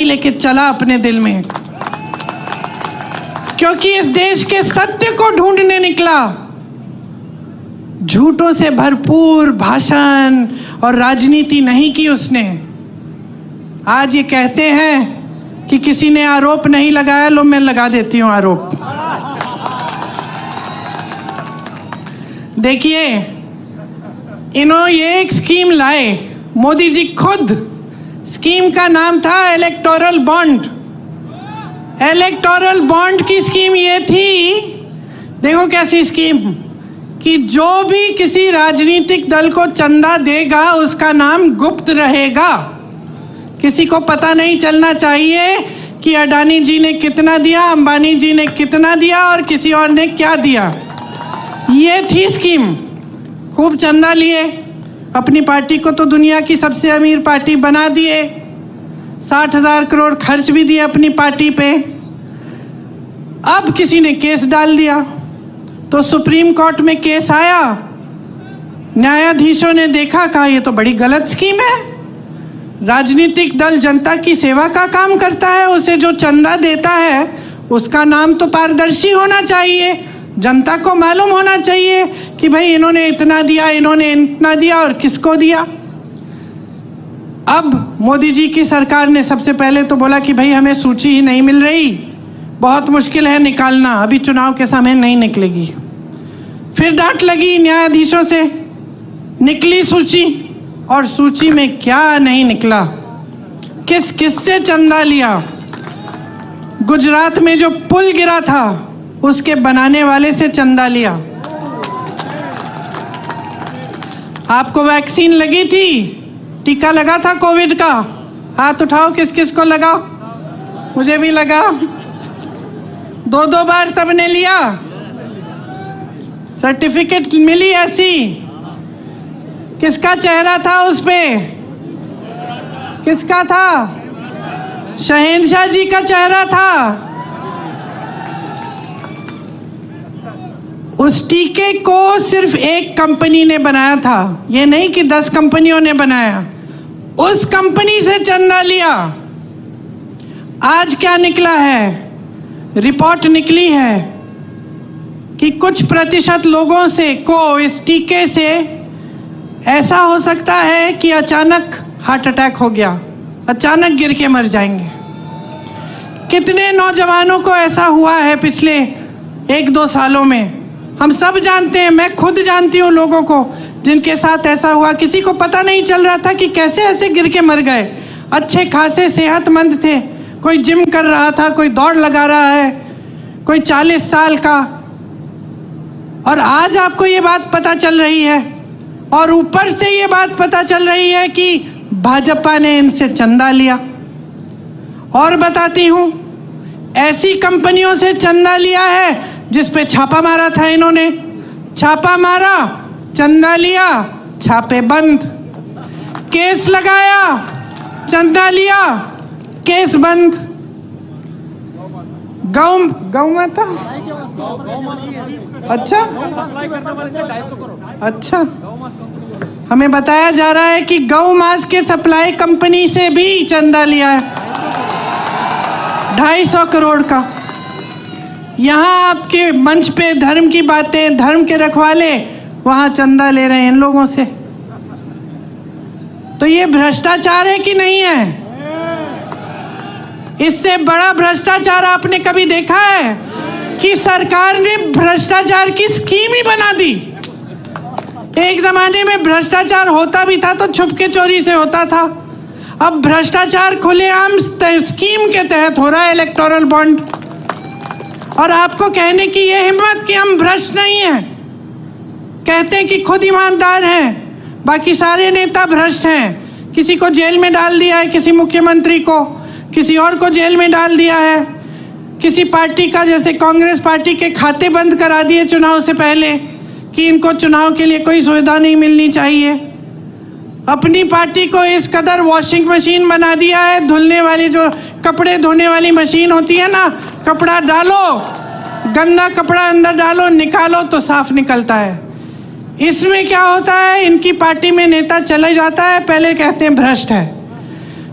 लेके चला अपने दिल में, क्योंकि इस देश के सत्य को ढूंढने निकला। झूठों से भरपूर भाषण और राजनीति नहीं की उसने। आज ये कहते हैं कि किसी ने आरोप नहीं लगाया, लो मैं लगा देती हूं आरोप। देखिए, इन्होंने ये एक स्कीम लाए, मोदी जी खुद। स्कीम का नाम था इलेक्टोरल बॉन्ड। इलेक्टोरल बॉन्ड की स्कीम ये थी, देखो कैसी स्कीम, कि जो भी किसी राजनीतिक दल को चंदा देगा उसका नाम गुप्त रहेगा। किसी को पता नहीं चलना चाहिए कि अडानी जी ने कितना दिया, अंबानी जी ने कितना दिया और किसी और ने क्या दिया। ये थी स्कीम। खूब चंदा लिए, अपनी पार्टी को तो दुनिया की सबसे अमीर पार्टी बना दिए, 60,000 करोड़ खर्च भी दिए अपनी पार्टी पे। अब किसी ने केस डाल दिया, तो सुप्रीम कोर्ट में केस आया। न्यायाधीशों ने देखा, कहा ये तो बड़ी गलत स्कीम है। राजनीतिक दल जनता की सेवा का काम करता है, उसे जो चंदा देता है उसका नाम तो पारदर्शी होना चाहिए, जनता को मालूम होना चाहिए कि भाई इन्होंने इतना दिया, इन्होंने इतना दिया और किसको दिया। अब मोदी जी की सरकार ने सबसे पहले तो बोला कि भाई हमें सूची ही नहीं मिल रही, बहुत मुश्किल है निकालना, अभी चुनाव के समय नहीं निकलेगी। फिर डांट लगी न्यायाधीशों से, निकली सूची, और सूची में क्या नहीं निकला, किस किस से चंदा लिया। गुजरात में जो पुल गिरा था उसके बनाने वाले से चंदा लिया। आपको वैक्सीन लगी थी, टीका लगा था कोविड का, हाथ उठाओ किस किस को लगा। मुझे भी लगा, 2-2 बार सबने लिया, सर्टिफिकेट मिली ऐसी। किसका चेहरा था उस पे, किसका था? शहंशाह जी का चेहरा था। उस टीके को सिर्फ एक कंपनी ने बनाया था, ये नहीं कि 10 कंपनियों ने बनाया। उस कंपनी से चंदा लिया। आज क्या निकला है, रिपोर्ट निकली है कि कुछ प्रतिशत लोगों से को इस टीके से ऐसा हो सकता है कि अचानक हार्ट अटैक हो गया, अचानक गिर के मर जाएंगे। कितने नौजवानों को ऐसा हुआ है पिछले 1-2 सालों में, हम सब जानते हैं, मैं खुद जानती हूँ लोगों को जिनके साथ ऐसा हुआ। किसी को पता नहीं चल रहा था कि कैसे ऐसे गिर के मर गए। अच्छे खासे सेहतमंद थे, कोई जिम कर रहा था, कोई दौड़ लगा रहा है, कोई 40 साल का, और आज आपको ये बात पता चल रही है। और ऊपर से ये बात पता चल रही है कि भाजपा ने इनसे चंदा लिया। और बताती हूँ, ऐसी कंपनियों से चंदा लिया है जिस पे छापा मारा था इन्होंने। छापा मारा, चंदा लिया, छापे बंद। केस लगाया, चंदा लिया, केस बंद। गौ माता, अच्छा, हमें बताया जा रहा है कि गौ मांस के सप्लाई कंपनी से भी चंदा लिया है, 250 करोड़ का। यहाँ आपके मंच पे धर्म की बातें, धर्म के रखवाले वहां चंदा ले रहे हैं इन लोगों से। तो ये भ्रष्टाचार है कि नहीं है? इससे बड़ा भ्रष्टाचार आपने कभी देखा है कि सरकार ने भ्रष्टाचार की स्कीम ही बना दी। एक जमाने में भ्रष्टाचार होता भी था तो छुपके चोरी से होता था, अब भ्रष्टाचार खुलेआम स्कीम के तहत हो रहा है, इलेक्टोरल बॉन्ड। और आपको कहने की ये हिम्मत कि हम भ्रष्ट नहीं हैं, कहते हैं कि खुद ईमानदार हैं, बाकी सारे नेता भ्रष्ट हैं। किसी को जेल में डाल दिया है, किसी मुख्यमंत्री को, किसी और को जेल में डाल दिया है, किसी पार्टी का, जैसे कांग्रेस पार्टी के खाते बंद करा दिए चुनाव से पहले कि इनको चुनाव के लिए कोई सुविधा नहीं मिलनी चाहिए। अपनी पार्टी को इस कदर वॉशिंग मशीन बना दिया है, धुलने वाली, जो कपड़े धोने वाली मशीन होती है ना, कपड़ा डालो, गंदा कपड़ा अंदर डालो, निकालो तो साफ निकलता है। इसमें क्या होता है, इनकी पार्टी में नेता चले जाता है, पहले कहते हैं भ्रष्ट है,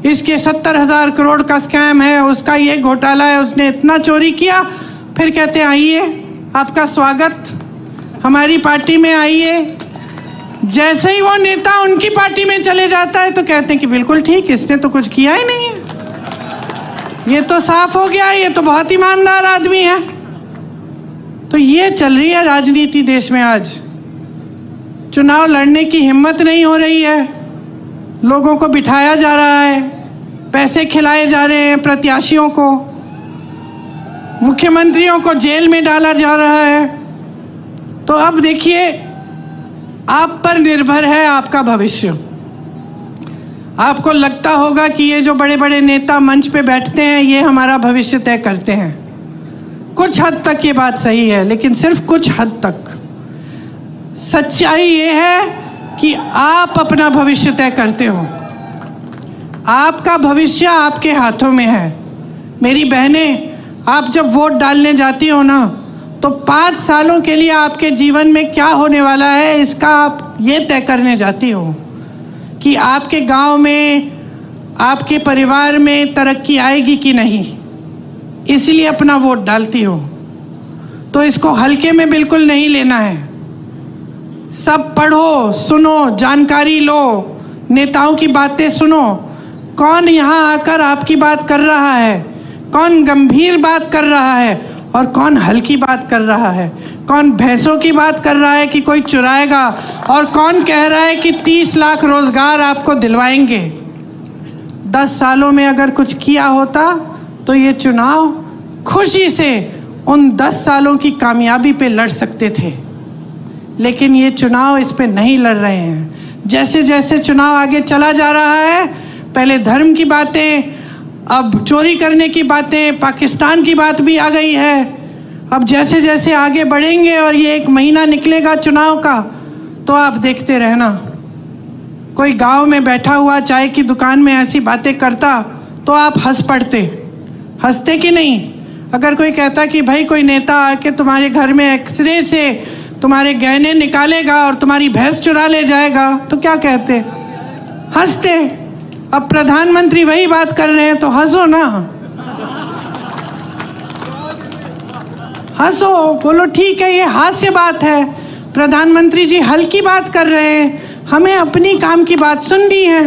इसके 70,000 करोड़ का स्कैम है, उसका ये घोटाला है, उसने इतना चोरी किया। फिर कहते हैं आइए, आपका स्वागत, हमारी पार्टी में आइए। जैसे ही वो नेता उनकी पार्टी में चले जाता है तो कहते हैं कि बिल्कुल ठीक, इसने तो कुछ किया ही नहीं है, ये तो साफ हो गया, ये तो बहुत ईमानदार आदमी है। तो ये चल रही है राजनीति देश में आज। चुनाव लड़ने की हिम्मत नहीं हो रही है, लोगों को बिठाया जा रहा है, पैसे खिलाए जा रहे हैं प्रत्याशियों को, मुख्यमंत्रियों को जेल में डाला जा रहा है। तो अब देखिए, आप पर निर्भर है आपका भविष्य। आपको लगता होगा कि ये जो बड़े बड़े नेता मंच पे बैठते हैं ये हमारा भविष्य तय करते हैं। कुछ हद तक ये बात सही है, लेकिन सिर्फ कुछ हद तक। सच्चाई ये है कि आप अपना भविष्य तय करते हो। आपका भविष्य आपके हाथों में है। मेरी बहनें, आप जब वोट डालने जाती हो ना, तो 5 सालों के लिए आपके जीवन में क्या होने वाला है इसका आप ये तय करने जाती हो कि आपके गांव में, आपके परिवार में तरक्की आएगी कि नहीं, इसलिए अपना वोट डालती हो। तो इसको हल्के में बिल्कुल नहीं लेना है। सब पढ़ो, सुनो, जानकारी लो, नेताओं की बातें सुनो। कौन यहाँ आकर आपकी बात कर रहा है, कौन गंभीर बात कर रहा है और कौन हल्की बात कर रहा है, कौन भैंसों की बात कर रहा है कि कोई चुराएगा और कौन कह रहा है कि 30 लाख रोजगार आपको दिलवाएंगे। 10 सालों में अगर कुछ किया होता तो ये चुनाव खुशी से उन 10 सालों की कामयाबी पे लड़ सकते थे, लेकिन ये चुनाव इस पे नहीं लड़ रहे हैं। जैसे जैसे चुनाव आगे चला जा रहा है, पहले धर्म की बातें, अब चोरी करने की बातें, पाकिस्तान की बात भी आ गई है। अब जैसे जैसे आगे बढ़ेंगे और ये 1 महीना निकलेगा चुनाव का, तो आप देखते रहना। कोई गांव में बैठा हुआ चाय की दुकान में ऐसी बातें करता तो आप हंस पड़ते, हंसते कि नहीं? अगर कोई कहता कि भाई कोई नेता आके तुम्हारे घर में एक्सरे से तुम्हारे गहने निकालेगा और तुम्हारी भैंस चुरा ले जाएगा, तो क्या कहते? हंसते। अब प्रधानमंत्री वही बात कर रहे हैं तो हंसो ना, हंसो, बोलो ठीक है, ये हास्य बात है, प्रधानमंत्री जी हल्की बात कर रहे हैं, हमें अपनी काम की बात सुननी है।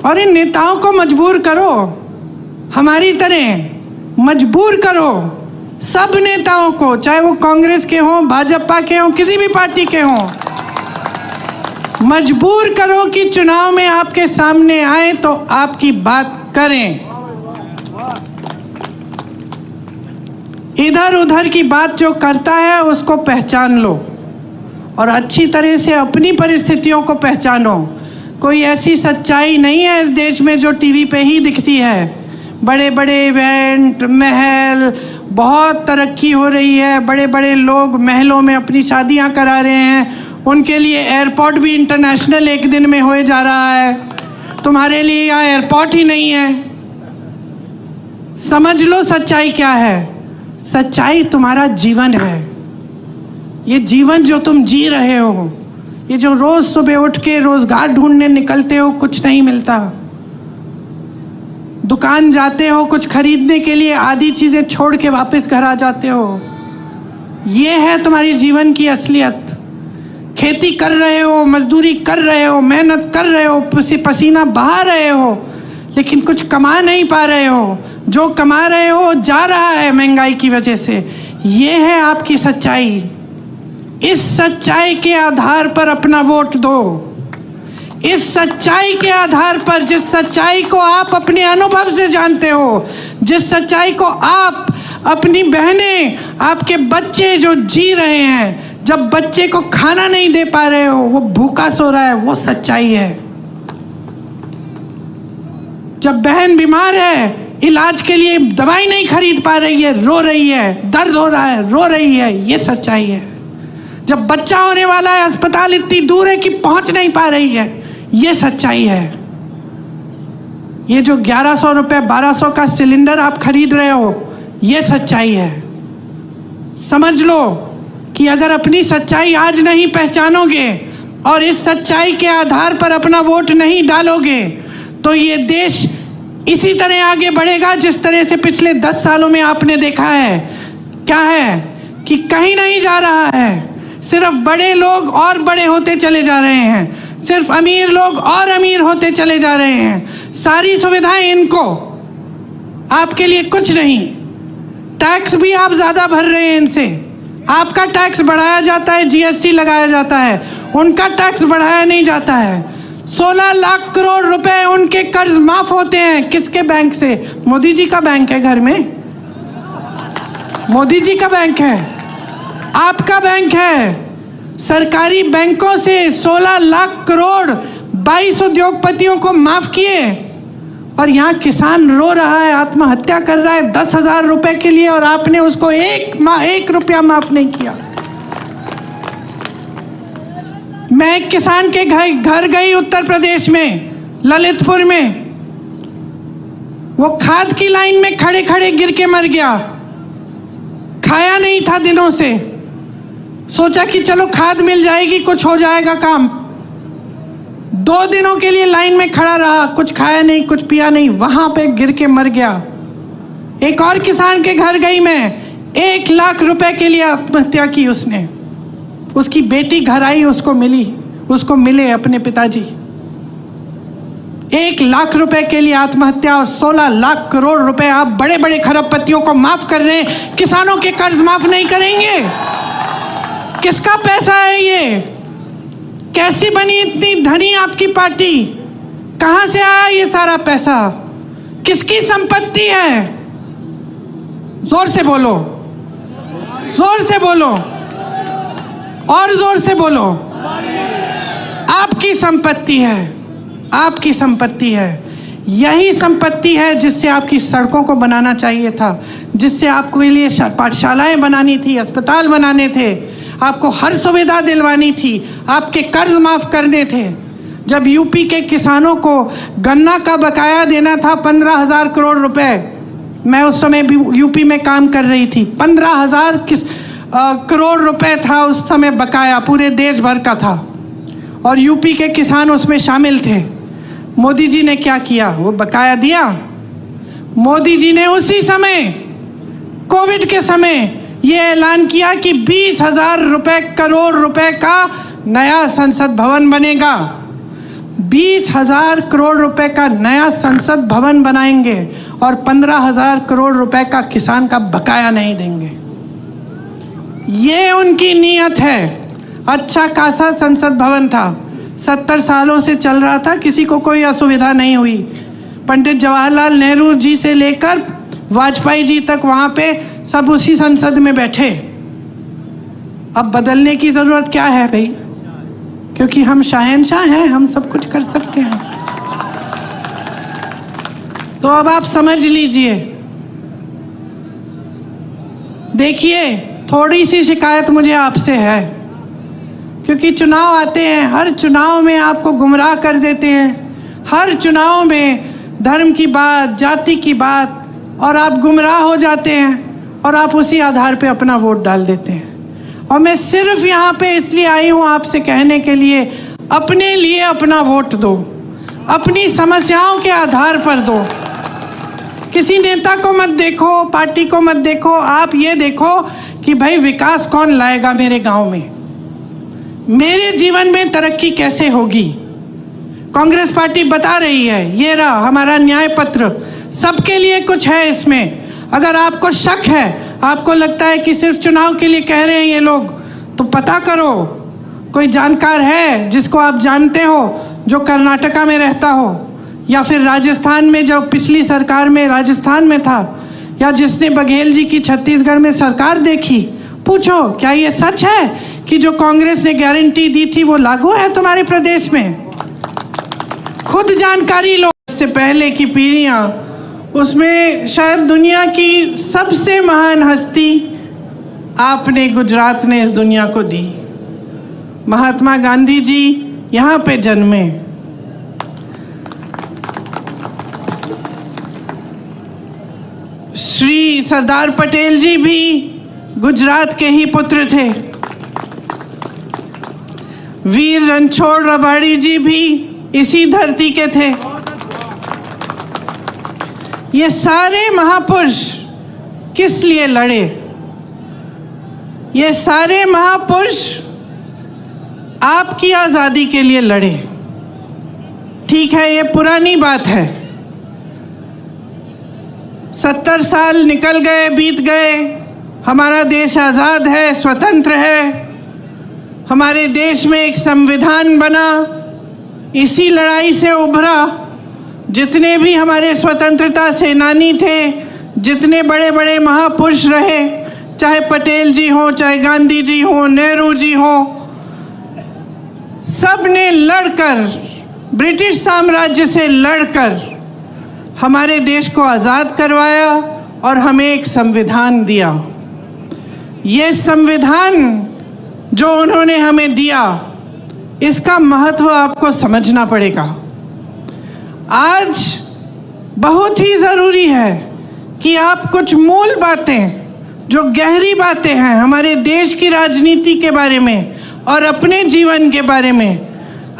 और इन नेताओं को मजबूर करो, हमारी तरह मजबूर करो सब नेताओं को, चाहे वो कांग्रेस के हों, भाजपा के हों, किसी भी पार्टी के हों, मजबूर करो कि चुनाव में आपके सामने आए तो आपकी बात करें। इधर उधर की बात जो करता है उसको पहचान लो और अच्छी तरह से अपनी परिस्थितियों को पहचानो। कोई ऐसी सच्चाई नहीं है इस देश में जो टीवी पे ही दिखती है। बड़े बड़े इवेंट, महल, बहुत तरक्की हो रही है, बड़े बड़े लोग महलों में अपनी शादियां करा रहे हैं, उनके लिए एयरपोर्ट भी इंटरनेशनल एक दिन में होए जा रहा है। तुम्हारे लिए यहाँ एयरपोर्ट ही नहीं है। समझ लो सच्चाई क्या है। सच्चाई तुम्हारा जीवन है। ये जीवन जो तुम जी रहे हो, ये जो रोज सुबह उठ के रोजगार ढूंढने निकलते हो, कुछ नहीं मिलता। दुकान जाते हो कुछ खरीदने के लिए, आधी चीजें छोड़ के वापस घर आ जाते हो। ये है तुम्हारी जीवन की असलियत। खेती कर रहे हो, मजदूरी कर रहे हो, मेहनत कर रहे हो, पसीना बहा रहे हो, लेकिन कुछ कमा नहीं पा रहे हो। जो कमा रहे हो जा रहा है महंगाई की वजह से। ये है आपकी सच्चाई। इस सच्चाई के आधार पर अपना वोट दो। इस सच्चाई के आधार पर, जिस सच्चाई को आप अपने अनुभव से जानते हो, जिस सच्चाई को आप, अपनी बहनें, आपके बच्चे जो जी रहे हैं, जब बच्चे को खाना नहीं दे पा रहे हो, वो भूखा सो रहा है, वो सच्चाई है। जब बहन बीमार है, इलाज के लिए दवाई नहीं खरीद पा रही है, रो रही है, दर्द हो रहा है, रो रही है, ये सच्चाई है। जब बच्चा होने वाला है, अस्पताल इतनी दूर है कि पहुंच नहीं पा रही है, ये सच्चाई है। ये जो 1100 रुपए 1200 का सिलेंडर आप खरीद रहे हो, ये सच्चाई है। समझ लो कि अगर अपनी सच्चाई आज नहीं पहचानोगे और इस सच्चाई के आधार पर अपना वोट नहीं डालोगे तो ये देश इसी तरह आगे बढ़ेगा जिस तरह से पिछले 10 सालों में आपने देखा है। क्या है कि कहीं नहीं जा रहा है, सिर्फ बड़े लोग और बड़े होते चले जा रहे हैं, सिर्फ अमीर लोग और अमीर होते चले जा रहे हैं। सारी सुविधाएं इनको, आपके लिए कुछ नहीं। टैक्स भी आप ज्यादा भर रहे हैं इनसे, आपका टैक्स बढ़ाया जाता है, जीएसटी लगाया जाता है, उनका टैक्स बढ़ाया नहीं जाता है। 16 लाख करोड़ रुपए उनके कर्ज माफ होते हैं। किसके बैंक से? मोदी जी का बैंक है घर में, मोदी जी का बैंक है, आपका बैंक है। सरकारी बैंकों से 16 लाख करोड़ 22 उद्योगपतियों को माफ किए और यहाँ किसान रो रहा है, आत्महत्या कर रहा है 10,000 रुपए के लिए और आपने उसको 1 रुपया माफ नहीं किया। मैं एक किसान के घर गई उत्तर प्रदेश में, ललितपुर में। वो खाद की लाइन में खड़े खड़े गिर के मर गया, खाया नहीं था दिनों से। सोचा कि चलो खाद मिल जाएगी, कुछ हो जाएगा काम। 2 दिनों के लिए लाइन में खड़ा रहा, कुछ खाया नहीं, कुछ पिया नहीं, वहां पे गिर के मर गया। एक और किसान के घर गई मैं, 1 लाख रुपए के लिए आत्महत्या की उसने। उसकी बेटी घर आई, उसको मिले अपने पिताजी। 1 लाख रुपए के लिए आत्महत्या और 16 लाख करोड़ रुपए आप बड़े बड़े खरबपतियों को माफ कर रहे हैं, किसानों के कर्ज माफ नहीं करेंगे। किसका पैसा है ये? कैसी बनी इतनी धनी आपकी पार्टी? कहां से आया ये सारा पैसा? किसकी संपत्ति है? जोर से बोलो, जोर से बोलो, और जोर से बोलो। आपकी संपत्ति है, आपकी संपत्ति है। यही संपत्ति है जिससे आपकी सड़कों को बनाना चाहिए था, जिससे आपके लिए पाठशालाएं बनानी थी, अस्पताल बनाने थे, आपको हर सुविधा दिलवानी थी, आपके कर्ज माफ करने थे। जब यूपी के किसानों को गन्ना का बकाया देना था 15,000 करोड़ रुपए, मैं उस समय भी यूपी में काम कर रही थी। 15,000 करोड़ रुपए था उस समय बकाया, पूरे देश भर का था और यूपी के किसान उसमें शामिल थे। मोदी जी ने क्या किया? वो बकाया दिया। मोदी जी ने उसी समय, कोविड के समय, ये ऐलान किया कि 20,000 करोड़ रुपए का नया संसद भवन बनेगा। 20,000 करोड़ रुपए का नया संसद भवन बनाएंगे और 15,000 करोड़ रुपए का किसान का बकाया नहीं देंगे। ये उनकी नीयत है। अच्छा खासा संसद भवन था, 70 सालों से चल रहा था, किसी को कोई असुविधा नहीं हुई। पंडित जवाहरलाल नेहरू जी से लेकर वाजपेयी जी तक वहां पे सब उसी संसद में बैठे। अब बदलने की जरूरत क्या है भाई? क्योंकि हम शहंशाह हैं, हम सब कुछ कर सकते हैं। तो अब आप समझ लीजिए। देखिए, थोड़ी सी शिकायत मुझे आपसे है, क्योंकि चुनाव आते हैं, हर चुनाव में आपको गुमराह कर देते हैं, हर चुनाव में धर्म की बात, जाति की बात, और आप गुमराह हो जाते हैं और आप उसी आधार पे अपना वोट डाल देते हैं। और मैं सिर्फ यहाँ पे इसलिए आई हूँ आपसे कहने के लिए, अपने लिए अपना वोट दो, अपनी समस्याओं के आधार पर दो। किसी नेता को मत देखो, पार्टी को मत देखो, आप ये देखो कि भाई विकास कौन लाएगा मेरे गांव में, मेरे जीवन में तरक्की कैसे होगी। कांग्रेस पार्टी बता रही है, ये रहा हमारा न्याय पत्र, सबके लिए कुछ है इसमें। अगर आपको शक है, आपको लगता है कि सिर्फ चुनाव के लिए कह रहे हैं ये लोग, तो पता करो, कोई जानकार है जिसको आप जानते हो जो कर्नाटका में रहता हो, या फिर राजस्थान में, जो पिछली सरकार में राजस्थान में था, या जिसने बघेल जी की छत्तीसगढ़ में सरकार देखी, पूछो क्या ये सच है कि जो कांग्रेस ने गारंटी दी थी वो लागू है तुम्हारे प्रदेश में? खुद जानकारी लो। इससे पहले की पीढ़ियां, उसमें शायद दुनिया की सबसे महान हस्ती आपने, गुजरात ने इस दुनिया को दी। महात्मा गांधी जी यहाँ पे जन्मे। श्री सरदार पटेल जी भी गुजरात के ही पुत्र थे। वीर रणछोड़ रबाड़ी जी भी इसी धरती के थे। ये सारे महापुरुष किस लिए लड़े? ये सारे महापुरुष आपकी आजादी के लिए लड़े। ठीक है, ये पुरानी बात है, 70 साल निकल गए, बीत गए, हमारा देश आज़ाद है, स्वतंत्र है, हमारे देश में एक संविधान बना, इसी लड़ाई से उभरा। जितने भी हमारे स्वतंत्रता सेनानी थे, जितने बड़े बड़े महापुरुष रहे, चाहे पटेल जी हो, चाहे गांधी जी हो, नेहरू जी हो, सब ने लड़कर, ब्रिटिश साम्राज्य से लड़कर हमारे देश को आज़ाद करवाया और हमें एक संविधान दिया। ये संविधान जो उन्होंने हमें दिया, इसका महत्व आपको समझना पड़ेगा। आज बहुत ही ज़रूरी है कि आप कुछ मूल बातें, जो गहरी बातें हैं हमारे देश की राजनीति के बारे में और अपने जीवन के बारे में,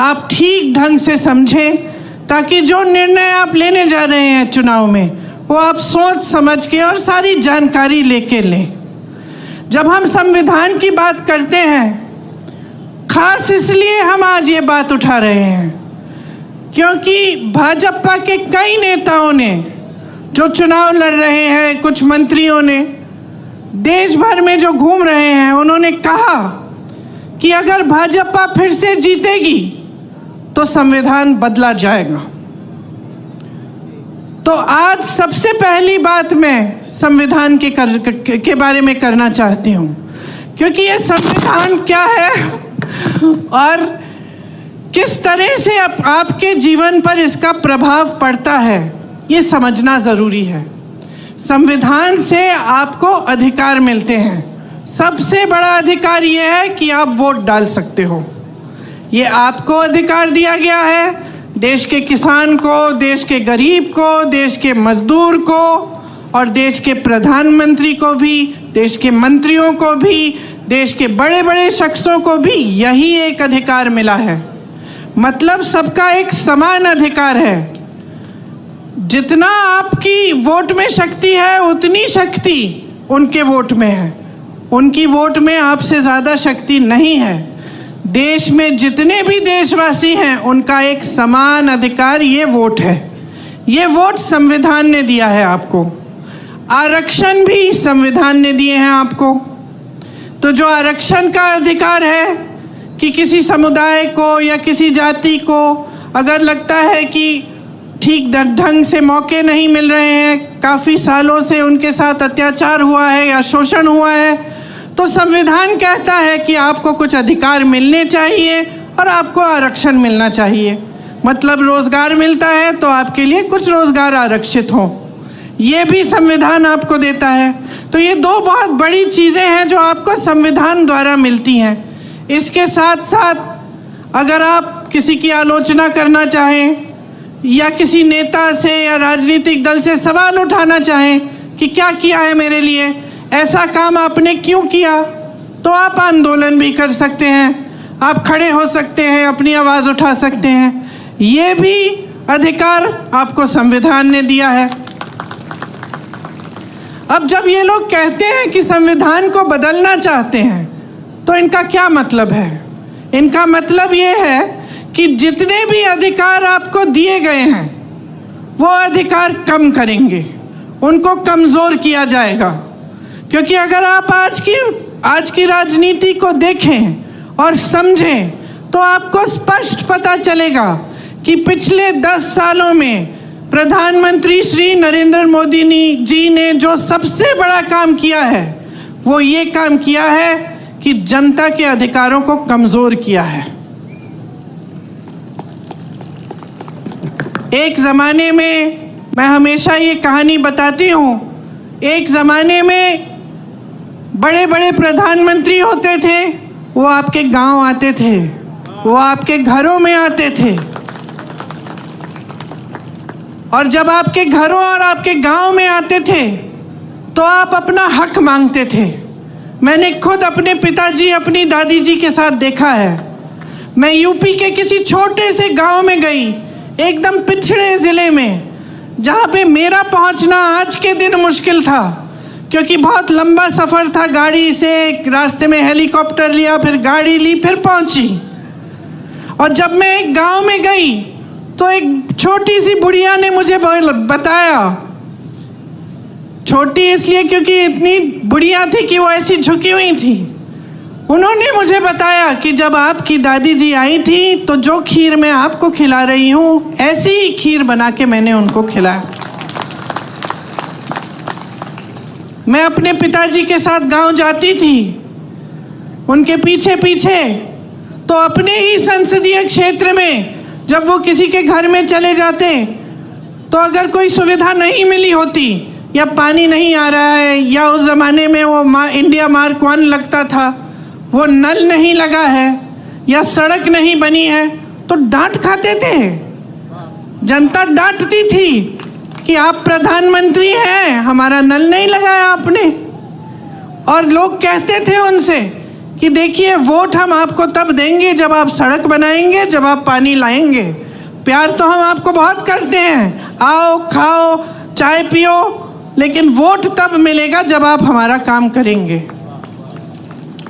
आप ठीक ढंग से समझें, ताकि जो निर्णय आप लेने जा रहे हैं चुनाव में, वो आप सोच समझ के और सारी जानकारी लेके लें। जब हम संविधान की बात करते हैं, खास इसलिए हम आज ये बात उठा रहे हैं क्योंकि भाजपा के कई नेताओं ने, जो चुनाव लड़ रहे हैं, कुछ मंत्रियों ने, देश भर में जो घूम रहे हैं, उन्होंने कहा कि अगर भाजपा फिर से जीतेगी तो संविधान बदला जाएगा। तो आज सबसे पहली बात मैं संविधान के बारे में करना चाहती हूँ, क्योंकि ये संविधान क्या है और किस तरह से आपके जीवन पर इसका प्रभाव पड़ता है, ये समझना ज़रूरी है। संविधान से आपको अधिकार मिलते हैं। सबसे बड़ा अधिकार ये है कि आप वोट डाल सकते हो। ये आपको अधिकार दिया गया है, देश के किसान को, देश के गरीब को, देश के मजदूर को और देश के प्रधानमंत्री को भी, देश के मंत्रियों को भी, देश के बड़े बड़े शख्सों को भी यही एक अधिकार मिला है। मतलब सबका एक समान अधिकार है। जितना आपकी वोट में शक्ति है, उतनी शक्ति उनके वोट में है। उनकी वोट में आपसे ज़्यादा शक्ति नहीं है। देश में जितने भी देशवासी हैं, उनका एक समान अधिकार ये वोट है। ये वोट संविधान ने दिया है आपको। आरक्षण भी संविधान ने दिए हैं आपको। तो जो आरक्षण का अधिकार है कि किसी समुदाय को या किसी जाति को अगर लगता है कि ठीक ढंग से मौके नहीं मिल रहे हैं, काफ़ी सालों से उनके साथ अत्याचार हुआ है या शोषण हुआ है, तो संविधान कहता है कि आपको कुछ अधिकार मिलने चाहिए और आपको आरक्षण मिलना चाहिए। मतलब रोजगार मिलता है तो आपके लिए कुछ रोजगार आरक्षित हो, ये भी संविधान आपको देता है। तो ये दो बहुत बड़ी चीज़ें हैं जो आपको संविधान द्वारा मिलती हैं। इसके साथ साथ अगर आप किसी की आलोचना करना चाहें या किसी नेता से या राजनीतिक दल से सवाल उठाना चाहें कि क्या किया है मेरे लिए, ऐसा काम आपने क्यों किया, तो आप आंदोलन भी कर सकते हैं, आप खड़े हो सकते हैं, अपनी आवाज़ उठा सकते हैं। ये भी अधिकार आपको संविधान ने दिया है। अब जब ये लोग कहते हैं कि संविधान को बदलना चाहते हैं, तो इनका क्या मतलब है? इनका मतलब ये है कि जितने भी अधिकार आपको दिए गए हैं, वो अधिकार कम करेंगे, उनको कमज़ोर किया जाएगा। क्योंकि अगर आप आज की राजनीति को देखें और समझें, तो आपको स्पष्ट पता चलेगा कि पिछले 10 सालों में प्रधानमंत्री श्री नरेंद्र मोदी जी ने जो सबसे बड़ा काम किया है, वो ये काम किया है कि जनता के अधिकारों को कमज़ोर किया है। एक ज़माने में, मैं हमेशा ये कहानी बताती हूँ, एक ज़माने में बड़े बड़े प्रधानमंत्री होते थे, वो आपके गांव आते थे, वो आपके घरों में आते थे, और जब आपके घरों और आपके गांव में आते थे तो आप अपना हक मांगते थे। मैंने खुद अपने पिताजी, अपनी दादी जी के साथ देखा है। मैं यूपी के किसी छोटे से गांव में गई, एकदम पिछड़े ज़िले में, जहाँ पे मेरा पहुँचना आज के दिन मुश्किल था क्योंकि बहुत लंबा सफ़र था गाड़ी से। रास्ते में हेलीकॉप्टर लिया, फिर गाड़ी ली, फिर पहुँची। और जब मैं एक गांव में गई तो एक छोटी सी बुढ़िया ने मुझे बताया, छोटी इसलिए क्योंकि इतनी बुढ़िया थी कि वो ऐसी झुकी हुई थी। उन्होंने मुझे बताया कि जब आपकी दादी जी आई थी तो जो खीर मैं आपको खिला रही हूँ, ऐसी ही खीर बना के मैंने उनको खिलाया। मैं अपने पिताजी के साथ गांव जाती थी, उनके पीछे पीछे, तो अपने ही संसदीय क्षेत्र में जब वो किसी के घर में चले जाते तो अगर कोई सुविधा नहीं मिली होती, या पानी नहीं आ रहा है, या उस ज़माने में वो इंडिया मार्क 1 लगता था, वो नल नहीं लगा है, या सड़क नहीं बनी है, तो डांट खाते थे। जनता डांटती थी कि आप प्रधानमंत्री हैं, हमारा नल नहीं लगाया आपने। और लोग कहते थे उनसे कि देखिए, वोट हम आपको तब देंगे जब आप सड़क बनाएंगे, जब आप पानी लाएंगे। प्यार तो हम आपको बहुत करते हैं, आओ खाओ चाय पियो, लेकिन वोट तब मिलेगा जब आप हमारा काम करेंगे।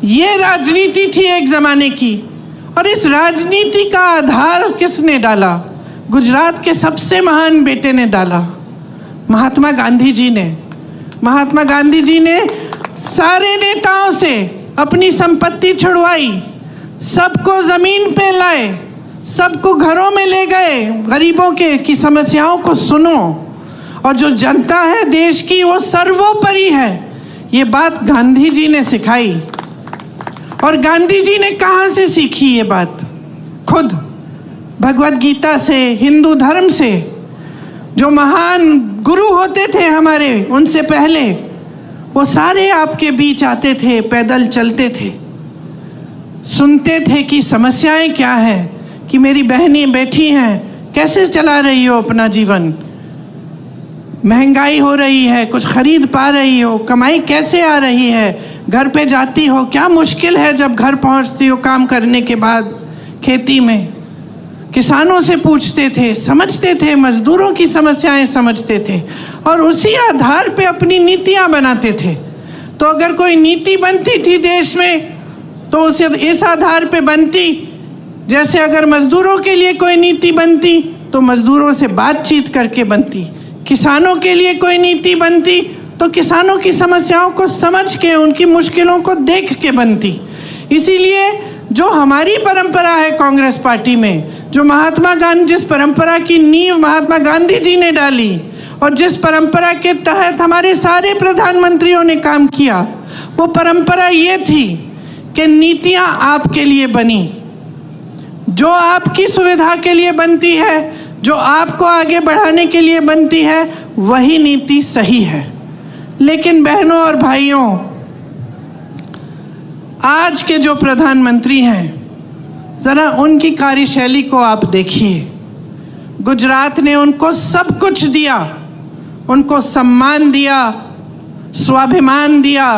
ये राजनीति थी एक ज़माने की। और इस राजनीति का आधार किसने डाला? गुजरात के सबसे महान बेटे ने डाला, महात्मा गांधी जी ने। महात्मा गांधी जी ने सारे नेताओं से अपनी संपत्ति छुड़वाई, सबको ज़मीन पे लाए, सबको घरों में ले गए, गरीबों के की समस्याओं को सुनो, और जो जनता है देश की वो सर्वोपरि है। ये बात गांधी जी ने सिखाई। और गांधी जी ने कहाँ से सीखी ये बात? खुद भगवत गीता से, हिंदू धर्म से। जो महान गुरु होते थे हमारे, उनसे पहले वो सारे आपके बीच आते थे, पैदल चलते थे, सुनते थे कि समस्याएं क्या है, कि मेरी बहनें बैठी हैं, कैसे चला रही हो अपना जीवन, महंगाई हो रही है, कुछ खरीद पा रही हो, कमाई कैसे आ रही है, घर पे जाती हो, क्या मुश्किल है जब घर पहुंचती हो काम करने के बाद खेती में। किसानों से पूछते थे, समझते थे, मजदूरों की समस्याएं समझते थे, और उसी आधार पे अपनी नीतियां बनाते थे। तो अगर कोई नीति बनती थी देश में तो उसे इस आधार पे बनती, जैसे अगर मजदूरों के लिए कोई नीति बनती तो मजदूरों से बातचीत करके बनती, किसानों के लिए कोई नीति बनती तो किसानों की समस्याओं को समझ के, उनकी मुश्किलों को देख के बनती। इसीलिए जो हमारी परंपरा है कांग्रेस पार्टी में, जो महात्मा गांधी, जिस परंपरा की नींव महात्मा गांधी जी ने डाली और जिस परंपरा के तहत हमारे सारे प्रधानमंत्रियों ने काम किया, वो परंपरा ये थी कि नीतियां आपके लिए बनी, जो आपकी सुविधा के लिए बनती है, जो आपको आगे बढ़ाने के लिए बनती है, वही नीति सही है। लेकिन बहनों और भाइयों, आज के जो प्रधानमंत्री हैं, ज़रा उनकी कार्यशैली को आप देखिए। गुजरात ने उनको सब कुछ दिया, उनको सम्मान दिया, स्वाभिमान दिया,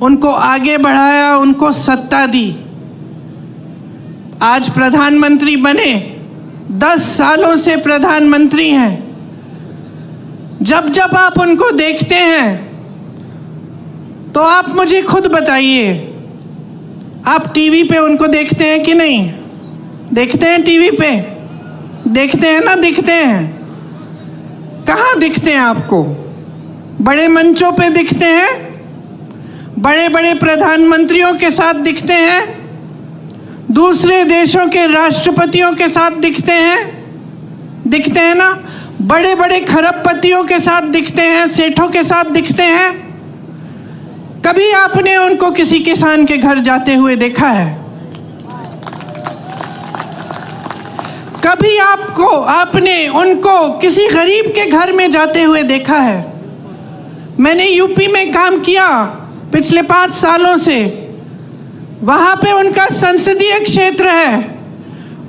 उनको आगे बढ़ाया, उनको सत्ता दी। आज प्रधानमंत्री बने, 10 सालों से प्रधानमंत्री हैं। जब जब आप उनको देखते हैं तो आप मुझे खुद बताइए, आप टीवी पे उनको देखते हैं कि नहीं? देखते हैं टीवी पे? देखते हैं ना? दिखते हैं। कहाँ दिखते हैं आपको? बड़े मंचों पे दिखते हैं, बड़े बड़े प्रधानमंत्रियों के साथ दिखते हैं, दूसरे देशों के राष्ट्रपतियों के साथ दिखते हैं ना? बड़े बड़े खरबपतियों के साथ दिखते हैं, सेठों के साथ दिखते हैं। कभी आपने उनको किसी किसान के घर जाते हुए देखा है? कभी आपने उनको किसी गरीब के घर में जाते हुए देखा है? मैंने यूपी में काम किया पिछले 5 सालों से। वहां पे उनका संसदीय क्षेत्र है।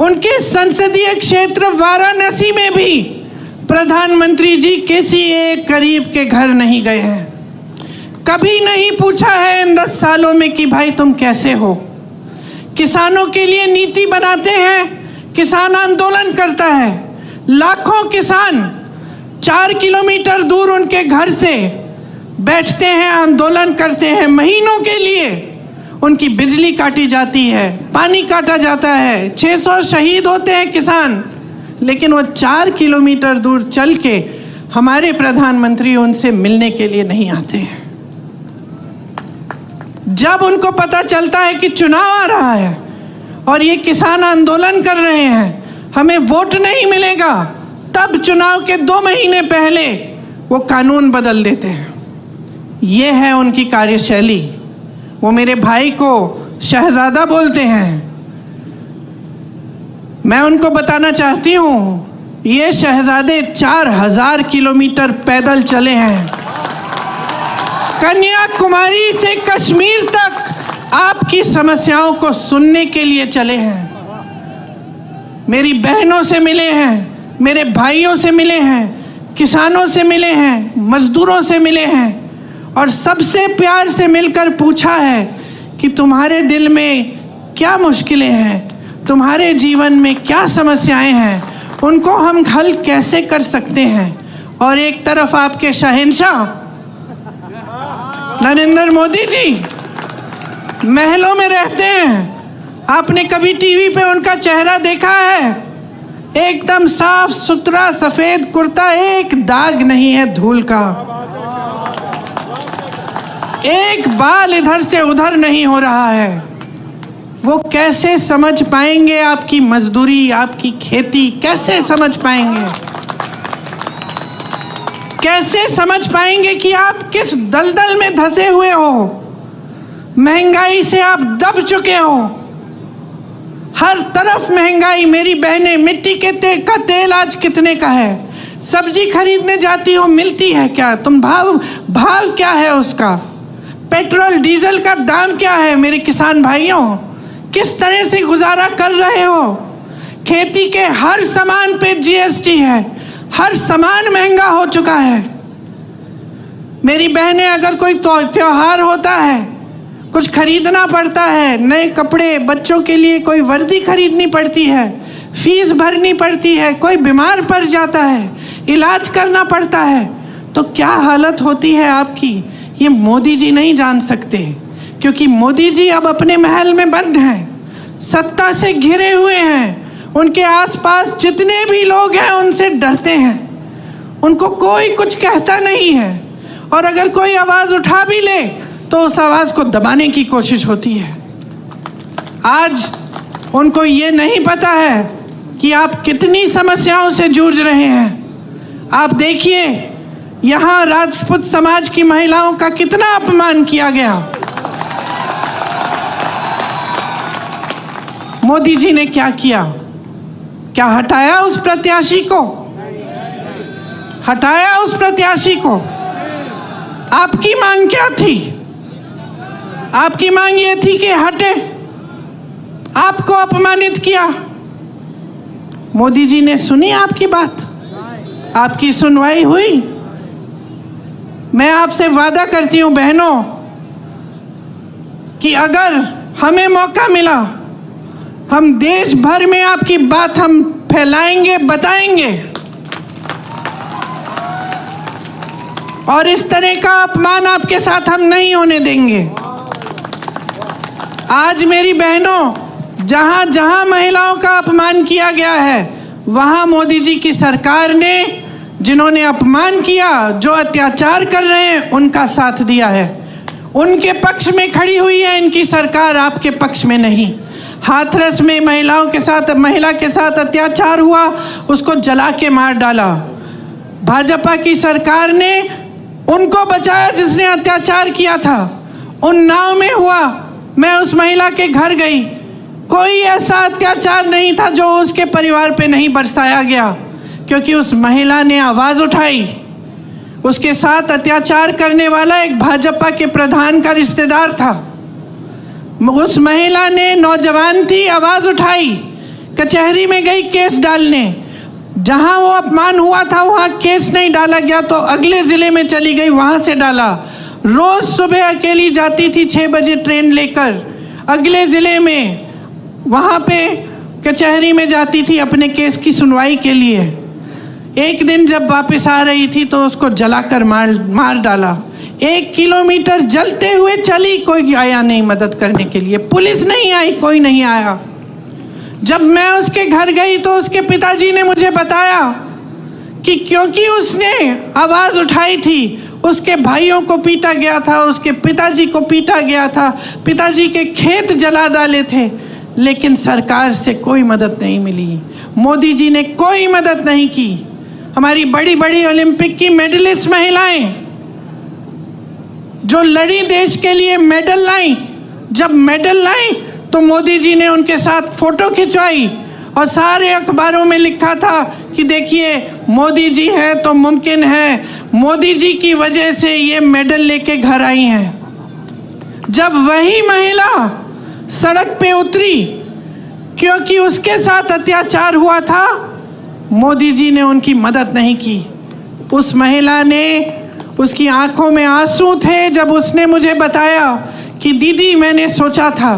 उनके संसदीय क्षेत्र वाराणसी में भी प्रधानमंत्री जी किसी एक गरीब के घर नहीं गए हैं। कभी नहीं पूछा है इन 10 सालों में कि भाई तुम कैसे हो, किसानों के लिए नीति बनाते हैं, किसान आंदोलन करता है। लाखों किसान 4 किलोमीटर दूर उनके घर से बैठते हैं, आंदोलन करते हैं। महीनों के लिए उनकी बिजली काटी जाती है, पानी काटा जाता है, 600 शहीद होते हैं किसान, लेकिन वो 4 किलोमीटर दूर चल के हमारे प्रधानमंत्री उनसे मिलने के लिए नहीं आते हैं। जब उनको पता चलता है कि चुनाव आ रहा है और ये किसान आंदोलन कर रहे हैं, हमें वोट नहीं मिलेगा, तब चुनाव के 2 महीने पहले वो कानून बदल देते हैं। ये है उनकी कार्यशैली। वो मेरे भाई को शहजादा बोलते हैं। मैं उनको बताना चाहती हूँ, ये शहजादे 4000 किलोमीटर पैदल चले हैं। कन्याकुमारी से कश्मीर तक आपकी समस्याओं को सुनने के लिए चले हैं। मेरी बहनों से मिले हैं, मेरे भाइयों से मिले हैं, किसानों से मिले हैं, मजदूरों से मिले हैं और सबसे प्यार से मिलकर पूछा है कि तुम्हारे दिल में क्या मुश्किलें हैं, तुम्हारे जीवन में क्या समस्याएं हैं, उनको हम हल कैसे कर सकते हैं। और एक तरफ आपके शहंशाह नरेंद्र मोदी जी महलों में रहते हैं। आपने कभी टीवी पे उनका चेहरा देखा है? एकदम साफ सुथरा सफेद कुर्ता, एक दाग नहीं है धूल का, एक बाल इधर से उधर नहीं हो रहा है। वो कैसे समझ पाएंगे आपकी मजदूरी, आपकी खेती? कैसे समझ पाएंगे? कैसे समझ पाएंगे कि आप किस दलदल में धंसे हुए हो? महंगाई से आप दब चुके हो, हर तरफ महंगाई। मेरी बहनें, मिट्टी के तेल आज कितने का है? सब्जी खरीदने जाती हो, मिलती है क्या? तुम भाव क्या है उसका? पेट्रोल डीजल का दाम क्या है? मेरे किसान भाइयों, किस तरह से गुजारा कर रहे हो? खेती के हर सामान पे जीएसटी है, हर सामान महंगा हो चुका है। मेरी बहनें, अगर कोई त्योहार होता है, कुछ खरीदना पड़ता है, नए कपड़े, बच्चों के लिए कोई वर्दी खरीदनी पड़ती है, फीस भरनी पड़ती है, कोई बीमार पड़ जाता है, इलाज करना पड़ता है, तो क्या हालत होती है आपकी? ये मोदी जी नहीं जान सकते, क्योंकि मोदी जी अब अपने महल में बंद हैं, सत्ता से घिरे हुए हैं। उनके आसपास जितने भी लोग हैं उनसे डरते हैं, उनको कोई कुछ कहता नहीं है, और अगर कोई आवाज उठा भी ले तो उस आवाज को दबाने की कोशिश होती है। आज उनको ये नहीं पता है कि आप कितनी समस्याओं से जूझ रहे हैं। आप देखिए, यहाँ राजपूत समाज की महिलाओं का कितना अपमान किया गया। मोदी जी ने क्या किया? क्या हटाया उस प्रत्याशी को? हटाया उस प्रत्याशी को? आपकी मांग क्या थी? आपकी मांग ये थी कि हटे, आपको अपमानित किया। मोदी जी ने सुनी आपकी बात? आपकी सुनवाई हुई? मैं आपसे वादा करती हूं बहनों कि अगर हमें मौका मिला, हम देश भर में आपकी बात हम फैलाएंगे, बताएंगे, और इस तरह का अपमान आपके साथ हम नहीं होने देंगे। आज मेरी बहनों, जहां जहां महिलाओं का अपमान किया गया है, वहां मोदी जी की सरकार ने जिन्होंने अपमान किया, जो अत्याचार कर रहे हैं, उनका साथ दिया है, उनके पक्ष में खड़ी हुई है इनकी सरकार, आपके पक्ष में नहीं। हाथरस में महिला के साथ अत्याचार हुआ, उसको जला के मार डाला। भाजपा की सरकार ने उनको बचाया जिसने अत्याचार किया था। उन्नाव में हुआ, मैं उस महिला के घर गई, कोई ऐसा अत्याचार नहीं था जो उसके परिवार पे नहीं बरसाया गया, क्योंकि उस महिला ने आवाज उठाई। उसके साथ अत्याचार करने वाला एक भाजपा के प्रधान का रिश्तेदार था। उस महिला ने, नौजवान थी, आवाज उठाई, कचहरी में गई केस डालने। जहां वो अपमान हुआ था वहां केस नहीं डाला गया तो अगले जिले में चली गई, वहां से डाला। रोज सुबह अकेली जाती थी 6 बजे ट्रेन लेकर अगले जिले में, वहाँ पे कचहरी में जाती थी अपने केस की सुनवाई के लिए। एक दिन जब वापस आ रही थी तो उसको जलाकर मार डाला। 1 किलोमीटर जलते हुए चली, कोई आया नहीं मदद करने के लिए, पुलिस नहीं आई, कोई नहीं आया। जब मैं उसके घर गई तो उसके पिताजी ने मुझे बताया कि क्योंकि उसने आवाज़ उठाई थी, उसके भाइयों को पीटा गया था, उसके पिताजी को पीटा गया था, पिताजी के खेत जला डाले थे, लेकिन सरकार से कोई मदद नहीं मिली। मोदी जी ने कोई मदद नहीं की। हमारी बड़ी बड़ी ओलंपिक की मेडलिस्ट महिलाएं जो लड़ी देश के लिए मेडल लाई, जब मेडल लाई तो मोदी जी ने उनके साथ फोटो खिंचवाई और सारे अखबारों में लिखा था कि देखिए मोदी जी है तो मुमकिन है, मोदी जी की वजह से ये मेडल लेके घर आई हैं। जब वही महिला सड़क पे उतरी क्योंकि उसके साथ अत्याचार हुआ था, मोदी जी ने उनकी मदद नहीं की। उस महिला ने, उसकी आंखों में आंसू थे जब उसने मुझे बताया कि दीदी मैंने सोचा था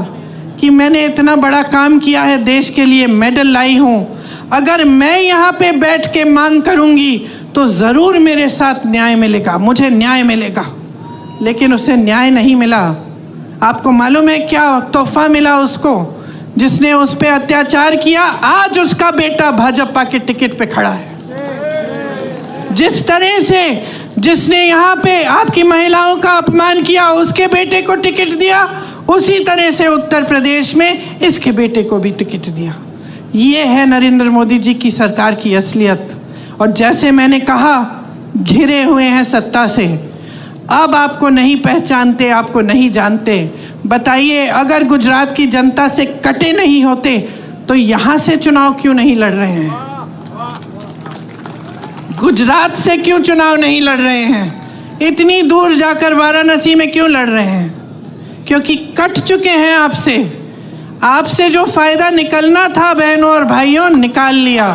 कि मैंने इतना बड़ा काम किया है देश के लिए, मेडल लाई हूँ, अगर मैं यहाँ पे बैठ के मांग करूँगी तो ज़रूर मेरे साथ न्याय मिलेगा, मुझे न्याय मिलेगा। लेकिन उसे न्याय नहीं मिला। आपको मालूम है क्या तोहफा मिला उसको, जिसने उस पर अत्याचार किया? आज उसका बेटा भाजपा के टिकट पे खड़ा है। जिस तरह से जिसने यहाँ पे आपकी महिलाओं का अपमान किया, उसके बेटे को टिकट दिया, उसी तरह से उत्तर प्रदेश में इसके बेटे को भी टिकट दिया। ये है नरेंद्र मोदी जी की सरकार की असलियत। और जैसे मैंने कहा, घिरे हुए हैं सत्ता से, अब आपको नहीं पहचानते, आपको नहीं जानते। बताइए, अगर गुजरात की जनता से कटे नहीं होते तो यहाँ से चुनाव क्यों नहीं लड़ रहे हैं? गुजरात से क्यों चुनाव नहीं लड़ रहे हैं? इतनी दूर जाकर वाराणसी में क्यों लड़ रहे हैं? क्योंकि कट चुके हैं आपसे। आपसे जो फायदा निकलना था बहनों और भाइयों, निकाल लिया।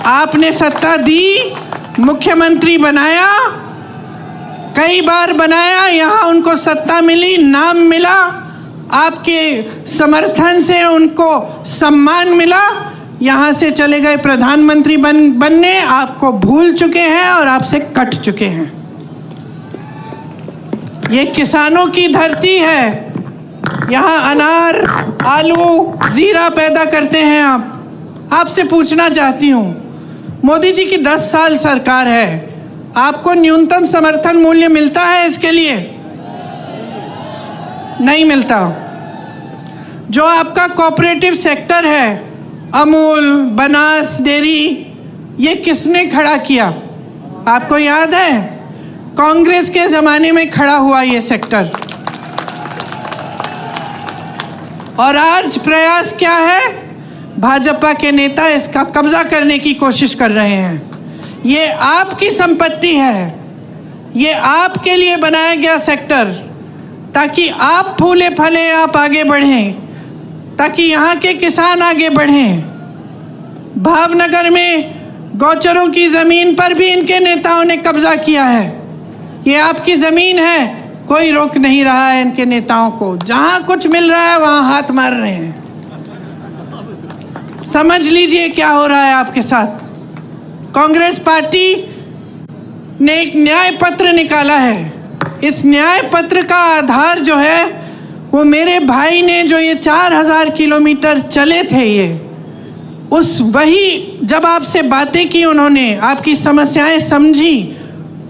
आपने सत्ता दी, मुख्यमंत्री बनाया, कई बार बनाया, यहाँ उनको सत्ता मिली, नाम मिला, आपके समर्थन से उनको सम्मान मिला, यहाँ से चले गए प्रधानमंत्री बनने, आपको भूल चुके हैं और आपसे कट चुके हैं। ये किसानों की धरती है, यहाँ अनार, आलू, जीरा पैदा करते हैं आप। आपसे पूछना चाहती हूँ, मोदी जी की 10 साल सरकार है, आपको न्यूनतम समर्थन मूल्य मिलता है इसके लिए? नहीं मिलता। जो आपका कोऑपरेटिव सेक्टर है, अमूल, बनास डेयरी, ये किसने खड़ा किया? आपको याद है? कांग्रेस के ज़माने में खड़ा हुआ ये सेक्टर। और आज प्रयास क्या है? भाजपा के नेता इसका कब्जा करने की कोशिश कर रहे हैं। ये आपकी संपत्ति है, ये आपके लिए बनाया गया सेक्टर, ताकि आप फूले फले, आप आगे बढ़ें, ताकि यहाँ के किसान आगे बढ़ें। भावनगर में गौचरों की ज़मीन पर भी इनके नेताओं ने कब्जा किया है। ये आपकी ज़मीन है, कोई रोक नहीं रहा है इनके नेताओं को। जहाँ कुछ मिल रहा है वहाँ हाथ मार रहे हैं। समझ लीजिए क्या हो रहा है आपके साथ। कांग्रेस पार्टी ने एक न्याय पत्र निकाला है। इस न्याय पत्र का आधार जो है वो मेरे भाई ने, जो ये 4000 किलोमीटर चले थे, ये उस वही जब आपसे बातें की उन्होंने, आपकी समस्याएं समझी,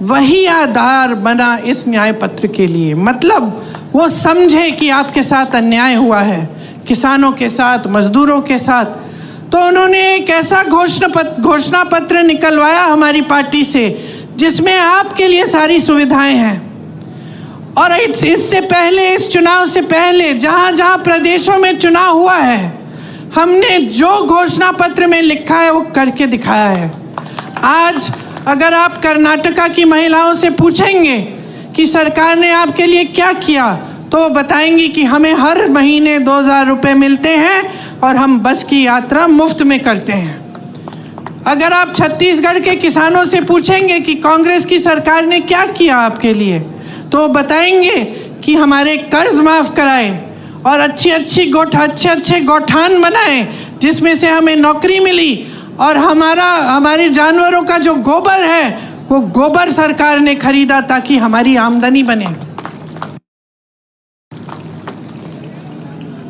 वही आधार बना इस न्याय पत्र के लिए। मतलब वो समझे कि आपके साथ अन्याय हुआ है, किसानों के साथ, मजदूरों के साथ। तो उन्होंने एक ऐसा घोषणा पत्र निकलवाया हमारी पार्टी से, जिसमें आपके लिए सारी सुविधाएं हैं। और इससे पहले, इस चुनाव से पहले, जहां जहां प्रदेशों में चुनाव हुआ है, हमने जो घोषणा पत्र में लिखा है वो करके दिखाया है। आज अगर आप कर्नाटका की महिलाओं से पूछेंगे कि सरकार ने आपके लिए क्या किया, तो वो बताएंगी कि हमें हर महीने 2000 रुपये मिलते हैं और हम बस की यात्रा मुफ्त में करते हैं। अगर आप छत्तीसगढ़ के किसानों से पूछेंगे कि कांग्रेस की सरकार ने क्या किया आपके लिए, तो वो बताएंगे कि हमारे कर्ज माफ कराए और अच्छे अच्छे गौठान बनाए जिसमें से हमें नौकरी मिली, और हमारे जानवरों का जो गोबर है वो गोबर सरकार ने खरीदा ताकि हमारी आमदनी बने।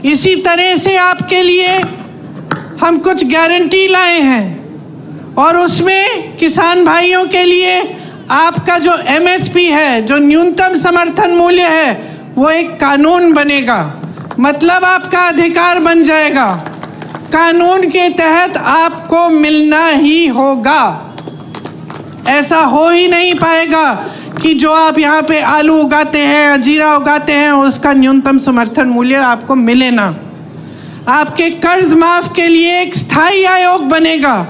इसी तरह से आपके लिए हम कुछ गारंटी लाए हैं और उसमें किसान भाइयों के लिए आपका जो MSP है, जो न्यूनतम समर्थन मूल्य है, वो एक कानून बनेगा। मतलब आपका अधिकार बन जाएगा, कानून के तहत आपको मिलना ही होगा। ऐसा हो ही नहीं पाएगा कि जो आप यहाँ पे आलू उगाते हैं, जीरा उगाते हैं, उसका न्यूनतम समर्थन मूल्य आपको मिले ना। आपके कर्ज माफ के लिए एक स्थायी आयोग बनेगा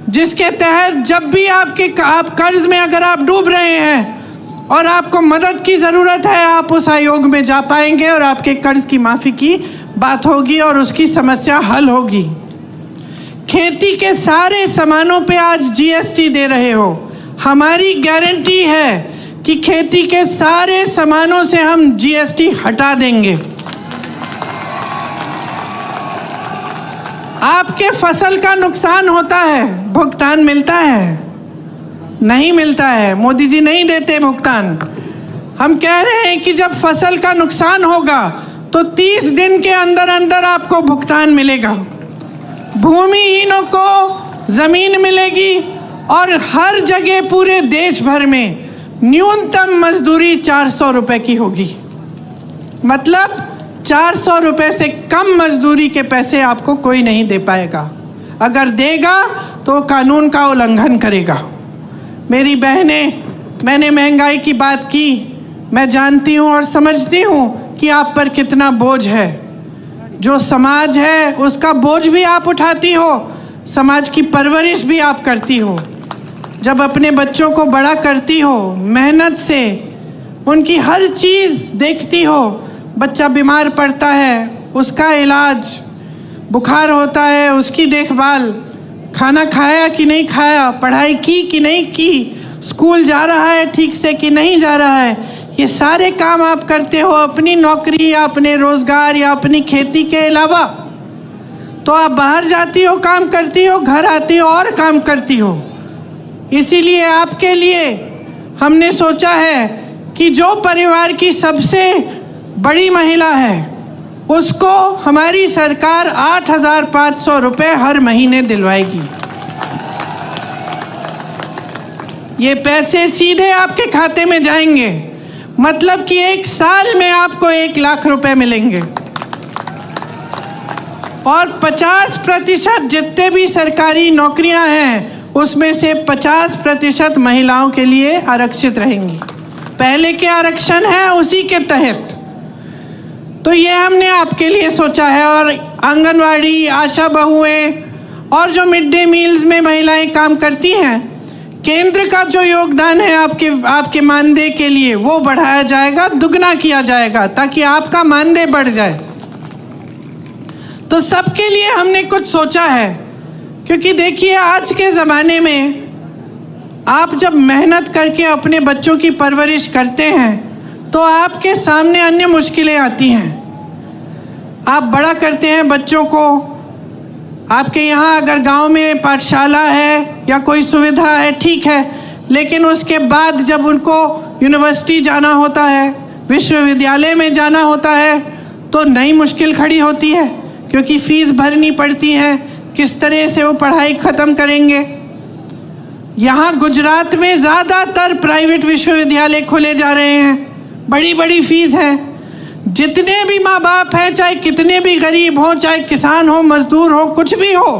जिसके तहत जब भी आप कर्ज में अगर आप डूब रहे हैं और आपको मदद की ज़रूरत है, आप उस आयोग में जा पाएंगे और आपके कर्ज की माफ़ी की बात होगी और उसकी समस्या हल होगी। खेती के सारे सामानों पे आज GST दे रहे हो, हमारी गारंटी है कि खेती के सारे सामानों से हम GST हटा देंगे। आपके फसल का नुकसान होता है, भुगतान मिलता है? नहीं मिलता है, मोदी जी नहीं देते भुगतान। हम कह रहे हैं कि जब फसल का नुकसान होगा तो 30 दिन के अंदर अंदर आपको भुगतान मिलेगा। भूमिहीनों को जमीन मिलेगी और हर जगह पूरे देश भर में न्यूनतम मजदूरी 400 रुपए की होगी। मतलब 400 रुपए से कम मजदूरी के पैसे आपको कोई नहीं दे पाएगा। अगर देगा तो कानून का उल्लंघन करेगा। मेरी बहनें, मैंने महंगाई की बात की, मैं जानती हूँ और समझती हूँ कि आप पर कितना बोझ है। जो समाज है उसका बोझ भी आप उठाती हो, समाज की परवरिश भी आप करती हो। जब अपने बच्चों को बड़ा करती हो, मेहनत से उनकी हर चीज़ देखती हो, बच्चा बीमार पड़ता है उसका इलाज, बुखार होता है उसकी देखभाल, खाना खाया कि नहीं खाया, पढ़ाई की कि नहीं की, स्कूल जा रहा है ठीक से कि नहीं जा रहा है, ये सारे काम आप करते हो अपनी नौकरी या अपने रोज़गार या अपनी खेती के अलावा। तो आप बाहर जाती हो, काम करती हो, घर आती हो और काम करती हो। इसीलिए आपके लिए हमने सोचा है कि जो परिवार की सबसे बड़ी महिला है उसको हमारी सरकार 8,500 रुपये हर महीने दिलवाएगी। ये पैसे सीधे आपके खाते में जाएंगे, मतलब कि 1 साल में आपको 1 लाख रुपए मिलेंगे। और 50% जितने भी सरकारी नौकरियां हैं उसमें से 50% महिलाओं के लिए आरक्षित रहेंगी। पहले के आरक्षण है उसी के तहत। तो ये हमने आपके लिए सोचा है। और आंगनवाड़ी, आशा बहुएं और जो मिड डे मील्स में महिलाएं काम करती हैं, केंद्र का जो योगदान है आपके मानदेय के लिए वो बढ़ाया जाएगा, दुगना किया जाएगा ताकि आपका मानदेय बढ़ जाए। तो सबके लिए हमने कुछ सोचा है, क्योंकि देखिए आज के ज़माने में आप जब मेहनत करके अपने बच्चों की परवरिश करते हैं तो आपके सामने अन्य मुश्किलें आती हैं। आप बड़ा करते हैं बच्चों को, आपके यहाँ अगर गांव में पाठशाला है या कोई सुविधा है ठीक है, लेकिन उसके बाद जब उनको यूनिवर्सिटी जाना होता है, विश्वविद्यालय में जाना होता है, तो नई मुश्किल खड़ी होती है, क्योंकि फीस भरनी पड़ती है। किस तरह से वो पढ़ाई ख़त्म करेंगे। यहाँ गुजरात में ज़्यादातर प्राइवेट विश्वविद्यालय खोले जा रहे हैं, बड़ी बड़ी फीस है। जितने भी माँ बाप हैं, चाहे कितने भी गरीब हो, चाहे किसान हो, मजदूर हो, कुछ भी हो,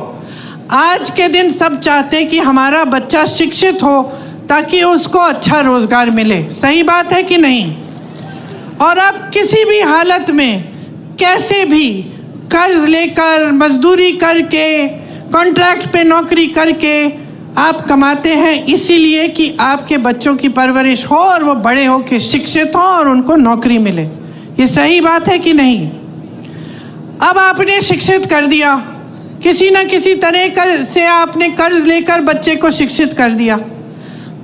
आज के दिन सब चाहते हैं कि हमारा बच्चा शिक्षित हो ताकि उसको अच्छा रोज़गार मिले। सही बात है कि नहीं? और अब किसी भी हालत में कैसे भी कर्ज लेकर, मजदूरी करके, कॉन्ट्रैक्ट पे नौकरी करके आप कमाते हैं, इसीलिए कि आपके बच्चों की परवरिश हो और वो बड़े हो के शिक्षित हो और उनको नौकरी मिले। ये सही बात है कि नहीं? अब आपने शिक्षित कर दिया, किसी न किसी तरह से आपने कर्ज लेकर बच्चे को शिक्षित कर दिया।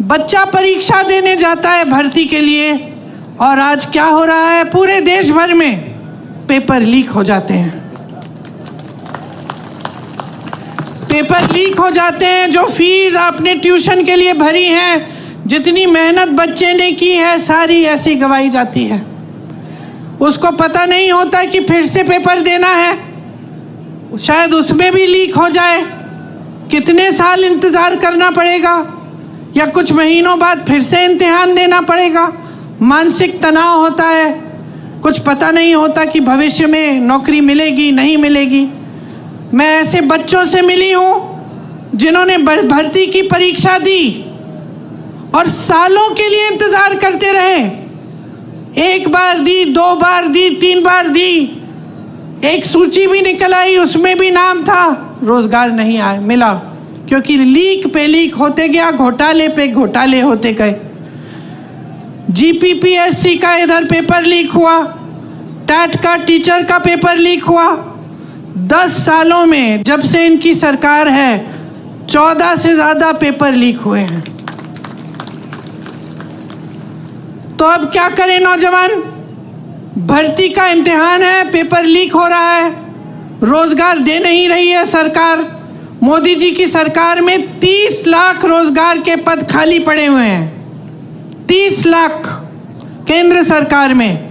बच्चा परीक्षा देने जाता है भर्ती के लिए, और आज क्या हो रहा है पूरे देश भर में, पेपर लीक हो जाते हैं। पेपर लीक हो जाते हैं। जो फीस आपने ट्यूशन के लिए भरी है, जितनी मेहनत बच्चे ने की है, सारी ऐसी गवाई जाती है। उसको पता नहीं होता कि फिर से पेपर देना है, शायद उसमें भी लीक हो जाए। कितने साल इंतज़ार करना पड़ेगा, या कुछ महीनों बाद फिर से इम्तिहान देना पड़ेगा। मानसिक तनाव होता है, कुछ पता नहीं होता कि भविष्य में नौकरी मिलेगी नहीं मिलेगी। मैं ऐसे बच्चों से मिली हूँ जिन्होंने भर्ती की परीक्षा दी और सालों के लिए इंतज़ार करते रहे। 1 बार दी, 2 बार दी, 3 बार दी, एक सूची भी निकल आई, उसमें भी नाम था, रोजगार नहीं आया मिला, क्योंकि लीक पे लीक होते गया, घोटाले पे घोटाले होते गए। जीपीपीएससी का इधर पेपर लीक हुआ, टैट का टीचर का पेपर लीक हुआ। 10 सालों में जब से इनकी सरकार है 14 से ज़्यादा पेपर लीक हुए हैं। तो अब क्या करें नौजवान? भर्ती का इम्तिहान है, पेपर लीक हो रहा है, रोजगार दे नहीं रही है सरकार। मोदी जी की सरकार में 30 लाख रोजगार के पद खाली पड़े हुए हैं। 30 लाख केंद्र सरकार में।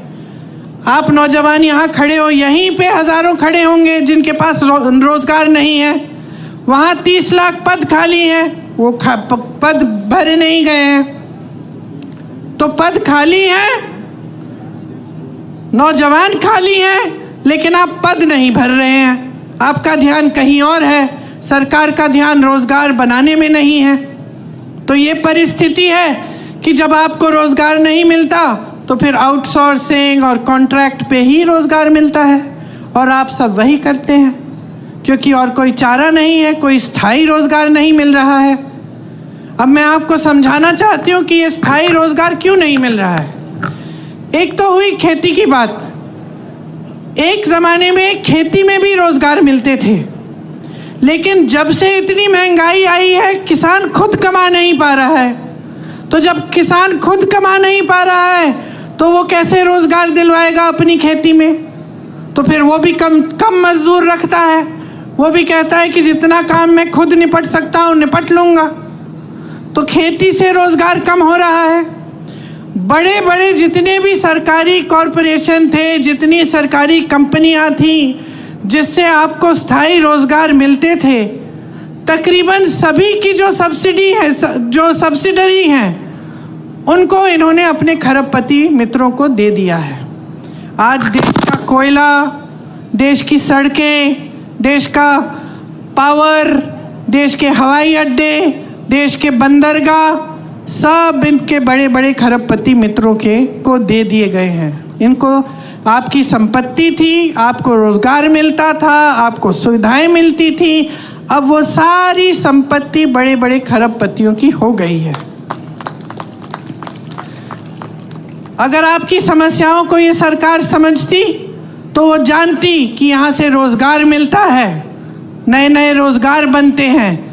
आप नौजवान यहाँ खड़े हो, यहीं पे हजारों खड़े होंगे जिनके पास रोजगार नहीं है। वहाँ 30 लाख पद खाली हैं, वो पद भरे नहीं गए हैं। तो पद खाली हैं, नौजवान खाली हैं, लेकिन आप पद नहीं भर रहे हैं। आपका ध्यान कहीं और है, सरकार का ध्यान रोजगार बनाने में नहीं है। तो ये परिस्थिति है कि जब आपको रोजगार नहीं मिलता तो फिर आउटसोर्सिंग और कॉन्ट्रैक्ट पे ही रोजगार मिलता है, और आप सब वही करते हैं क्योंकि और कोई चारा नहीं है, कोई स्थायी रोजगार नहीं मिल रहा है। अब मैं आपको समझाना चाहती हूँ कि ये स्थायी रोजगार क्यों नहीं मिल रहा है। एक तो हुई खेती की बात। एक ज़माने में खेती में भी रोजगार मिलते थे, लेकिन जब से इतनी महंगाई आई है किसान खुद कमा नहीं पा रहा है। तो जब किसान खुद कमा नहीं पा रहा है तो वो कैसे रोजगार दिलवाएगा अपनी खेती में? तो फिर वो भी कम मजदूर रखता है। वो भी कहता है कि जितना काम मैं खुद निपट सकता हूँ निपट लूँगा। तो खेती से रोजगार कम हो रहा है। बड़े बड़े जितने भी सरकारी कॉरपोरेशन थे, जितनी सरकारी कंपनियां थी जिससे आपको स्थायी रोजगार मिलते थे, तकरीबन सभी की जो सब्सिडी है, जो सब्सिडरी हैं, उनको इन्होंने अपने खरबपति मित्रों को दे दिया है। आज देश का कोयला, देश की सड़कें, देश का पावर, देश के हवाई अड्डे, देश के बंदरगाह, सब इनके बड़े बड़े खरबपति मित्रों को दे दिए गए हैं। इनको आपकी संपत्ति थी, आपको रोजगार मिलता था, आपको सुविधाएं मिलती थी, अब वो सारी संपत्ति बड़े बड़े खरबपतियों की हो गई है। अगर आपकी समस्याओं को ये सरकार समझती तो वो जानती कि यहाँ से रोजगार मिलता है, नए नए रोजगार बनते हैं।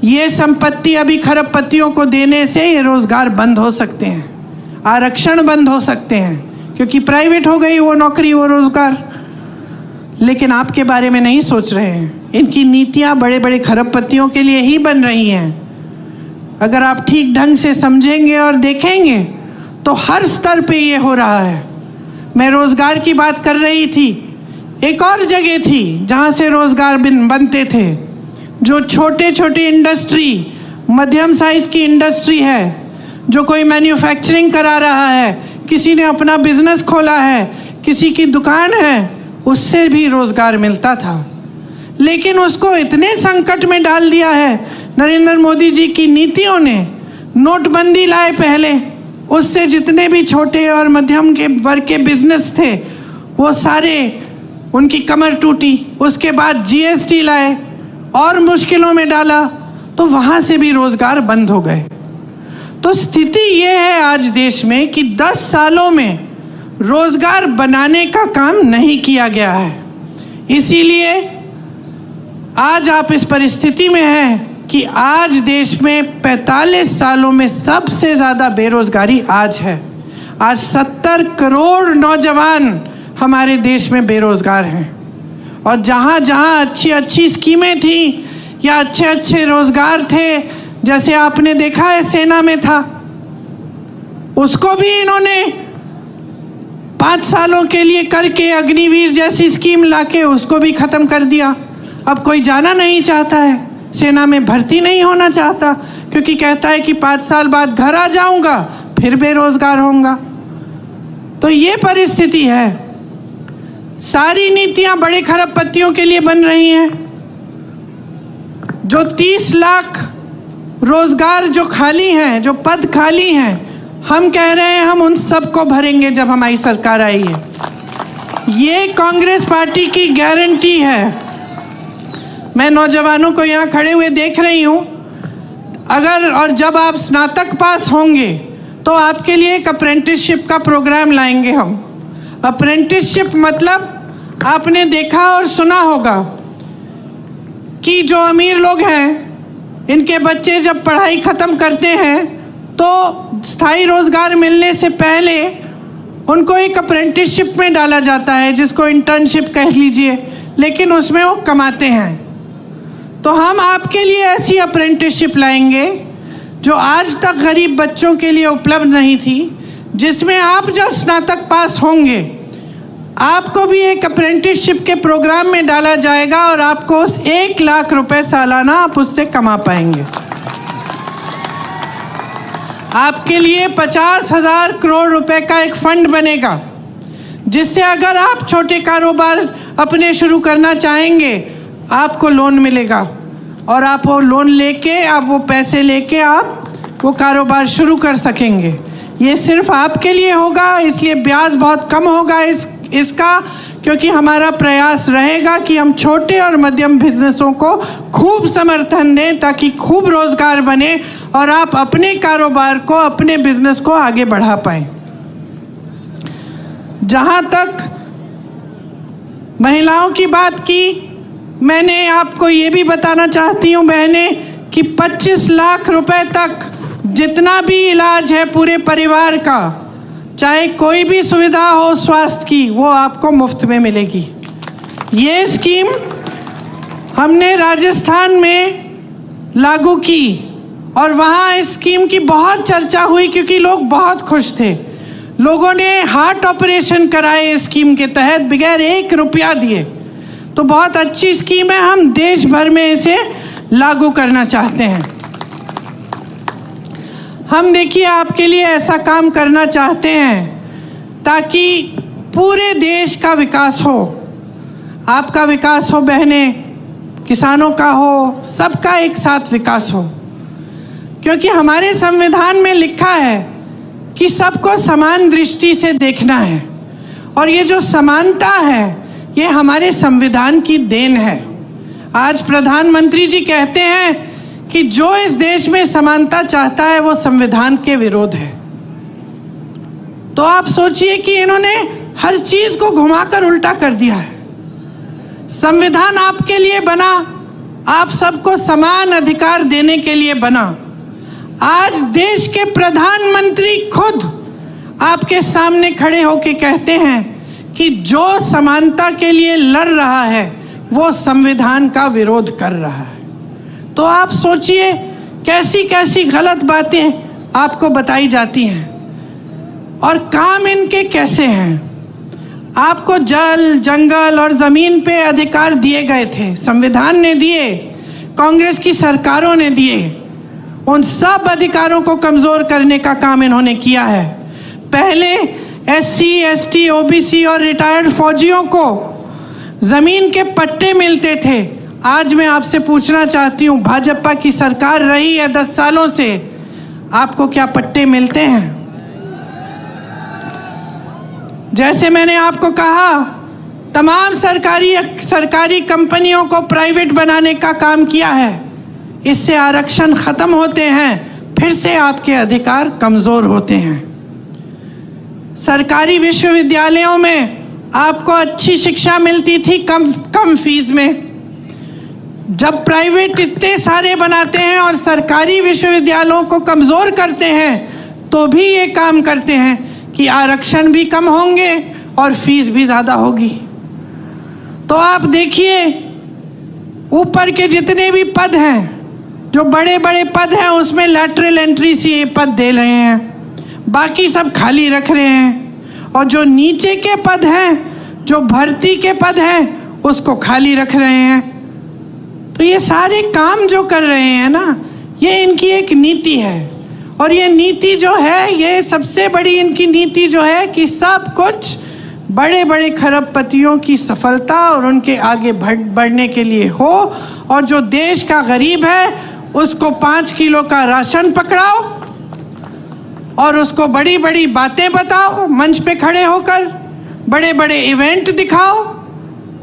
ये संपत्ति अभी खरबपतियों को देने से ये रोजगार बंद हो सकते हैं, आरक्षण बंद हो सकते हैं, क्योंकि प्राइवेट हो गई वो नौकरी, वो रोजगार। लेकिन आपके बारे में नहीं सोच रहे हैं। इनकी नीतियां बड़े बड़े खरबपतियों के लिए ही बन रही हैं। अगर आप ठीक ढंग से समझेंगे और देखेंगे तो हर स्तर पे ये हो रहा है। मैं रोजगार की बात कर रही थी, एक और जगह थी जहाँ से रोजगार बनते थे, जो छोटे छोटे इंडस्ट्री, मध्यम साइज की इंडस्ट्री है, जो कोई मैन्युफैक्चरिंग करा रहा है, किसी ने अपना बिजनेस खोला है, किसी की दुकान है, उससे भी रोजगार मिलता था। लेकिन उसको इतने संकट में डाल दिया है नरेंद्र मोदी जी की नीतियों ने। नोटबंदी लाए पहले, उससे जितने भी छोटे और मध्यम के वर्ग के बिजनेस थे वो सारे, उनकी कमर टूटी। उसके बाद जीएसटी लाए और मुश्किलों में डाला, तो वहाँ से भी रोजगार बंद हो गए। तो स्थिति ये है आज देश में कि 10 सालों में रोजगार बनाने का काम नहीं किया गया है। इसीलिए आज आप इस परिस्थिति में हैं कि आज देश में 45 सालों में सबसे ज़्यादा बेरोजगारी आज है। आज 70 करोड़ नौजवान हमारे देश में बेरोजगार हैं। और जहाँ जहाँ अच्छी अच्छी स्कीमें थी या अच्छे अच्छे रोजगार थे, जैसे आपने देखा है सेना में था, उसको भी इन्होंने 5 सालों के लिए करके अग्निवीर जैसी स्कीम लाके उसको भी खत्म कर दिया। अब कोई जाना नहीं चाहता है, सेना में भर्ती नहीं होना चाहता, क्योंकि कहता है कि 5 साल बाद घर आ जाऊंगा फिर बेरोजगार होऊंगा। तो ये परिस्थिति है। सारी नीतियां बड़े खरबपतियों के लिए बन रही हैं। जो 30 लाख रोजगार जो खाली हैं, जो पद खाली हैं, हम कह रहे हैं हम उन सबको भरेंगे जब हमारी सरकार आई है। ये कांग्रेस पार्टी की गारंटी है। मैं नौजवानों को यहाँ खड़े हुए देख रही हूँ, अगर और जब आप स्नातक पास होंगे तो आपके लिए एक अप्रेंटिसशिप का प्रोग्राम लाएंगे हम। अप्रेंटिसशिप मतलब आपने देखा और सुना होगा कि जो अमीर लोग हैं, इनके बच्चे जब पढ़ाई ख़त्म करते हैं तो स्थायी रोज़गार मिलने से पहले उनको एक अप्रेंटिसशिप में डाला जाता है, जिसको इंटर्नशिप कह लीजिए, लेकिन उसमें वो कमाते हैं। तो हम आपके लिए ऐसी अप्रेंटिसशिप लाएंगे जो आज तक गरीब बच्चों के लिए उपलब्ध नहीं थी, जिसमें आप जब स्नातक पास होंगे आपको भी एक अप्रेंटिसशिप के प्रोग्राम में डाला जाएगा और आपको 1 लाख रुपए सालाना आप उससे कमा पाएंगे। आपके लिए 50,000 करोड़ रुपए का एक फंड बनेगा, जिससे अगर आप छोटे कारोबार अपने शुरू करना चाहेंगे आपको लोन मिलेगा और आप वो लोन लेके, आप वो पैसे लेके आप वो कारोबार शुरू कर सकेंगे। ये सिर्फ आपके लिए होगा, इसलिए ब्याज बहुत कम होगा इसका, क्योंकि हमारा प्रयास रहेगा कि हम छोटे और मध्यम बिजनेसों को खूब समर्थन दें ताकि खूब रोजगार बने और आप अपने कारोबार को, अपने बिजनेस को आगे बढ़ा पाएं। जहां तक महिलाओं की बात की, मैंने आपको ये भी बताना चाहती हूँ बहनें कि 25 लाख रुपए तक जितना भी इलाज है पूरे परिवार का, चाहे कोई भी सुविधा हो स्वास्थ्य की, वो आपको मुफ्त में मिलेगी। ये स्कीम हमने राजस्थान में लागू की और वहाँ इस स्कीम की बहुत चर्चा हुई क्योंकि लोग बहुत खुश थे। लोगों ने हार्ट ऑपरेशन कराए इस स्कीम के तहत बगैर 1 रुपया दिए। तो बहुत अच्छी स्कीम है, हम देश भर में इसे लागू करना चाहते हैं। हम देखिए आपके लिए ऐसा काम करना चाहते हैं ताकि पूरे देश का विकास हो, आपका विकास हो बहनें, किसानों का हो, सबका एक साथ विकास हो। क्योंकि हमारे संविधान में लिखा है कि सबको समान दृष्टि से देखना है और ये जो समानता है ये हमारे संविधान की देन है। आज प्रधानमंत्री जी कहते हैं कि जो इस देश में समानता चाहता है वो संविधान के विरोध है। तो आप सोचिए कि इन्होंने हर चीज को घुमाकर उल्टा कर दिया है। संविधान आपके लिए बना, आप सबको समान अधिकार देने के लिए बना। आज देश के प्रधानमंत्री खुद आपके सामने खड़े होकर कहते हैं कि जो समानता के लिए लड़ रहा है वो संविधान का विरोध कर रहा है। तो आप सोचिए कैसी कैसी गलत बातें आपको बताई जाती हैं और काम इनके कैसे हैं। आपको जल, जंगल और जमीन पे अधिकार दिए गए थे, संविधान ने दिए, कांग्रेस की सरकारों ने दिए। उन सब अधिकारों को कमजोर करने का काम इन्होंने किया है। पहले SC, ST, OBC और रिटायर्ड फौजियों को जमीन के पट्टे मिलते थे। आज मैं आपसे पूछना चाहती हूँ, भाजपा की सरकार रही है 10 सालों से, आपको क्या पट्टे मिलते हैं? जैसे मैंने आपको कहा, तमाम सरकारी कंपनियों को प्राइवेट बनाने का काम किया है। इससे आरक्षण खत्म होते हैं, फिर से आपके अधिकार कमजोर होते हैं। सरकारी विश्वविद्यालयों में आपको अच्छी शिक्षा मिलती थी कम फीस में। जब प्राइवेट इतने सारे बनाते हैं और सरकारी विश्वविद्यालयों को कमजोर करते हैं तो भी ये काम करते हैं कि आरक्षण भी कम होंगे और फीस भी ज़्यादा होगी। तो आप देखिए, ऊपर के जितने भी पद हैं, जो बड़े बड़े पद हैं, उसमें लैटरल एंट्री से ये पद दे रहे हैं, बाकी सब खाली रख रहे हैं। और जो नीचे के पद हैं, जो भर्ती के पद हैं, उसको खाली रख रहे हैं। तो ये सारे काम जो कर रहे हैं ना, ये इनकी एक नीति है। और ये नीति जो है, ये सबसे बड़ी इनकी नीति जो है कि सब कुछ बड़े बड़े खरबपतियों की सफलता और उनके आगे बढ़ने के लिए हो, और जो देश का गरीब है उसको 5 किलो का राशन पकड़ाओ और उसको बड़ी बड़ी बातें बताओ, मंच पे खड़े होकर बड़े बड़े इवेंट दिखाओ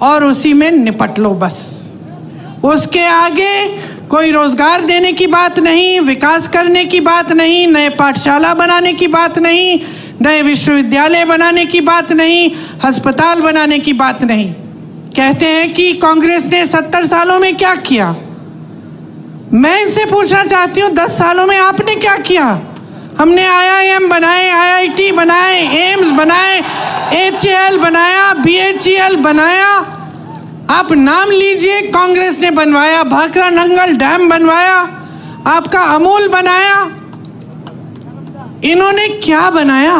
और उसी में निपट लो बस। उसके आगे कोई रोजगार देने की बात नहीं, विकास करने की बात नहीं, नए पाठशाला बनाने की बात नहीं, नए विश्वविद्यालय बनाने की बात नहीं, अस्पताल बनाने की बात नहीं। कहते हैं कि कांग्रेस ने 70 सालों में क्या किया। मैं इनसे पूछना चाहती हूँ, 10 सालों में आपने क्या किया? हमने IIM बनाए, IIT बनाए, एम्स बनाए, HAL बनाया, BHEL बनाया। आप नाम लीजिए, कांग्रेस ने बनवाया। भाखड़ा नंगल डैम बनवाया, आपका अमूल बनाया। इन्होंने क्या बनाया?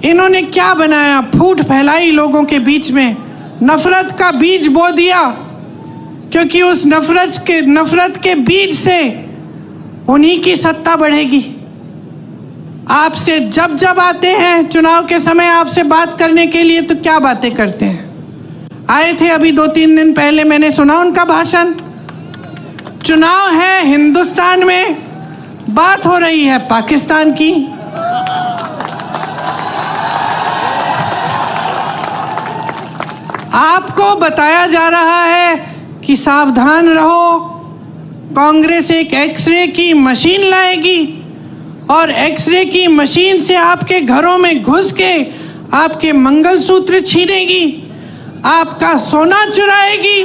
इन्होंने क्या बनाया? फूट फैलाई लोगों के बीच में, नफरत का बीज बो दिया, क्योंकि उस नफरत के बीज से उन्हीं की सत्ता बढ़ेगी। आपसे जब जब आते हैं चुनाव के समय आपसे बात करने के लिए, तो क्या बातें करते हैं? आए थे अभी 2-3 दिन पहले, मैंने सुना उनका भाषण। चुनाव है हिंदुस्तान में, बात हो रही है पाकिस्तान की। आपको बताया जा रहा है कि सावधान रहो, कांग्रेस एक एक्सरे की मशीन लाएगी और एक्सरे की मशीन से आपके घरों में घुस के आपके मंगलसूत्र छीनेगी, आपका सोना चुराएगी।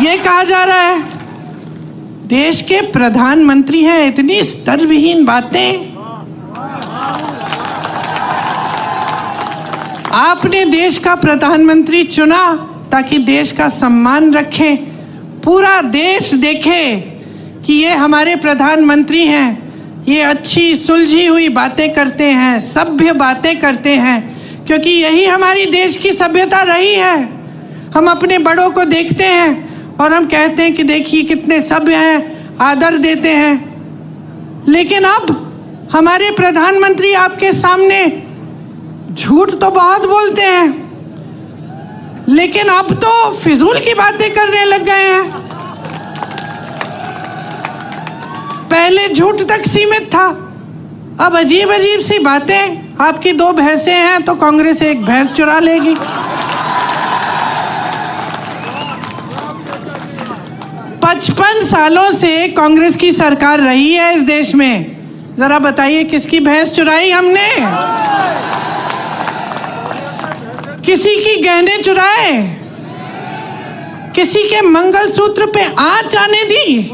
ये कहा जा रहा है। देश के प्रधानमंत्री हैं, इतनी स्तरविहीन बातें। आपने देश का प्रधानमंत्री चुना ताकि देश का सम्मान रखें, पूरा देश देखे कि ये हमारे प्रधानमंत्री हैं, ये अच्छी सुलझी हुई बातें करते हैं, सभ्य बातें करते हैं, क्योंकि यही हमारी देश की सभ्यता रही है। हम अपने बड़ों को देखते हैं और हम कहते हैं कि देखिए कितने सभ्य हैं, आदर देते हैं। लेकिन अब हमारे प्रधानमंत्री आपके सामने झूठ तो बहुत बोलते हैं, लेकिन अब तो फिजूल की बातें करने लग गए हैं। पहले झूठ तक सीमित था, अब अजीब अजीब सी बातें। आपकी 2 भैंसें हैं तो कांग्रेस एक भैंस चुरा लेगी। पचपन सालों से कांग्रेस की सरकार रही है इस देश में। जरा बताइए किसकी भैंस चुराई हमने? किसी की गहने चुराए? किसी के मंगलसूत्र पे आंच आने दी?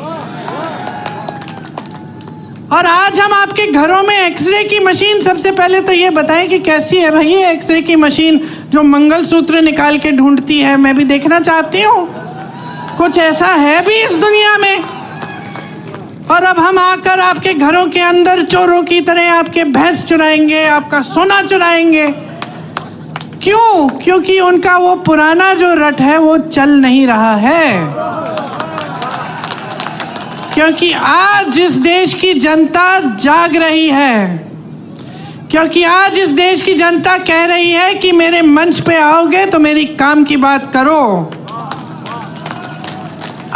और आज हम आपके घरों में एक्सरे की मशीन, सबसे पहले तो ये बताएं कि कैसी है भाई ये एक्सरे की मशीन जो मंगलसूत्र निकाल के ढूंढती है। मैं भी देखना चाहती हूँ, कुछ ऐसा है भी इस दुनिया में। और अब हम आकर आपके घरों के अंदर चोरों की तरह आपके भैंस चुराएंगे, आपका सोना चुराएंगे। क्यों? क्योंकि उनका वो पुराना जो रट है वो चल नहीं रहा है। क्योंकि आज इस देश की जनता जाग रही है, क्योंकि आज इस देश की जनता कह रही है कि मेरे मंच पे आओगे तो मेरी काम की बात करो।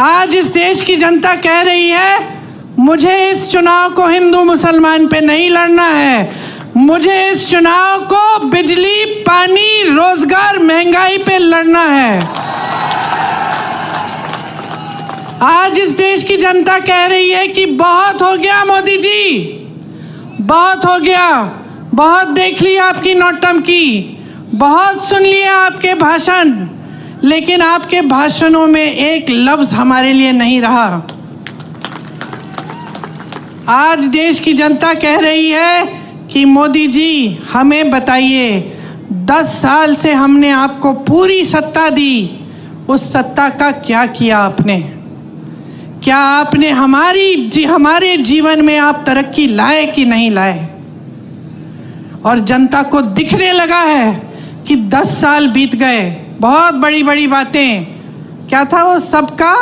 आज इस देश की जनता कह रही है मुझे इस चुनाव को हिंदू मुसलमान पे नहीं लड़ना है, मुझे इस चुनाव को बिजली, पानी, रोजगार, महंगाई पे लड़ना है। आज इस देश की जनता कह रही है कि बहुत हो गया मोदी जी, बहुत हो गया, बहुत देख लिया आपकी नौटंकी, बहुत सुन लिया आपके भाषण, लेकिन आपके भाषणों में एक लफ्ज हमारे लिए नहीं रहा। आज देश की जनता कह रही है कि मोदी जी हमें बताइए, 10 साल से हमने आपको पूरी सत्ता दी, उस सत्ता का क्या किया आपने? क्या आपने हमारे जीवन में आप तरक्की लाए कि नहीं लाए? और जनता को दिखने लगा है कि 10 साल बीत गए, बहुत बड़ी बड़ी बातें, क्या था वो, सबका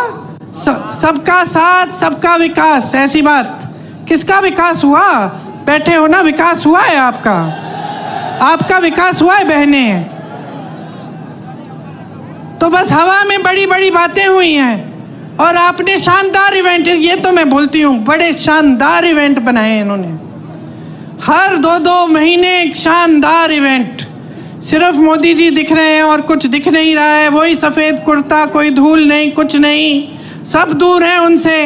साथ सबका विकास, ऐसी बात। किसका विकास हुआ? बैठे हो ना, विकास हुआ है आपका विकास हुआ है बहने। तो बस हवा में बड़ी बड़ी बातें हुई हैं और आपने शानदार इवेंट, ये तो मैं बोलती हूँ, बड़े शानदार इवेंट बनाए इन्होंने। हर 2-2 महीने एक शानदार इवेंट। सिर्फ मोदी जी दिख रहे हैं और कुछ दिख नहीं रहा है, वही सफ़ेद कुर्ता, कोई धूल नहीं, कुछ नहीं, सब दूर हैं उनसे,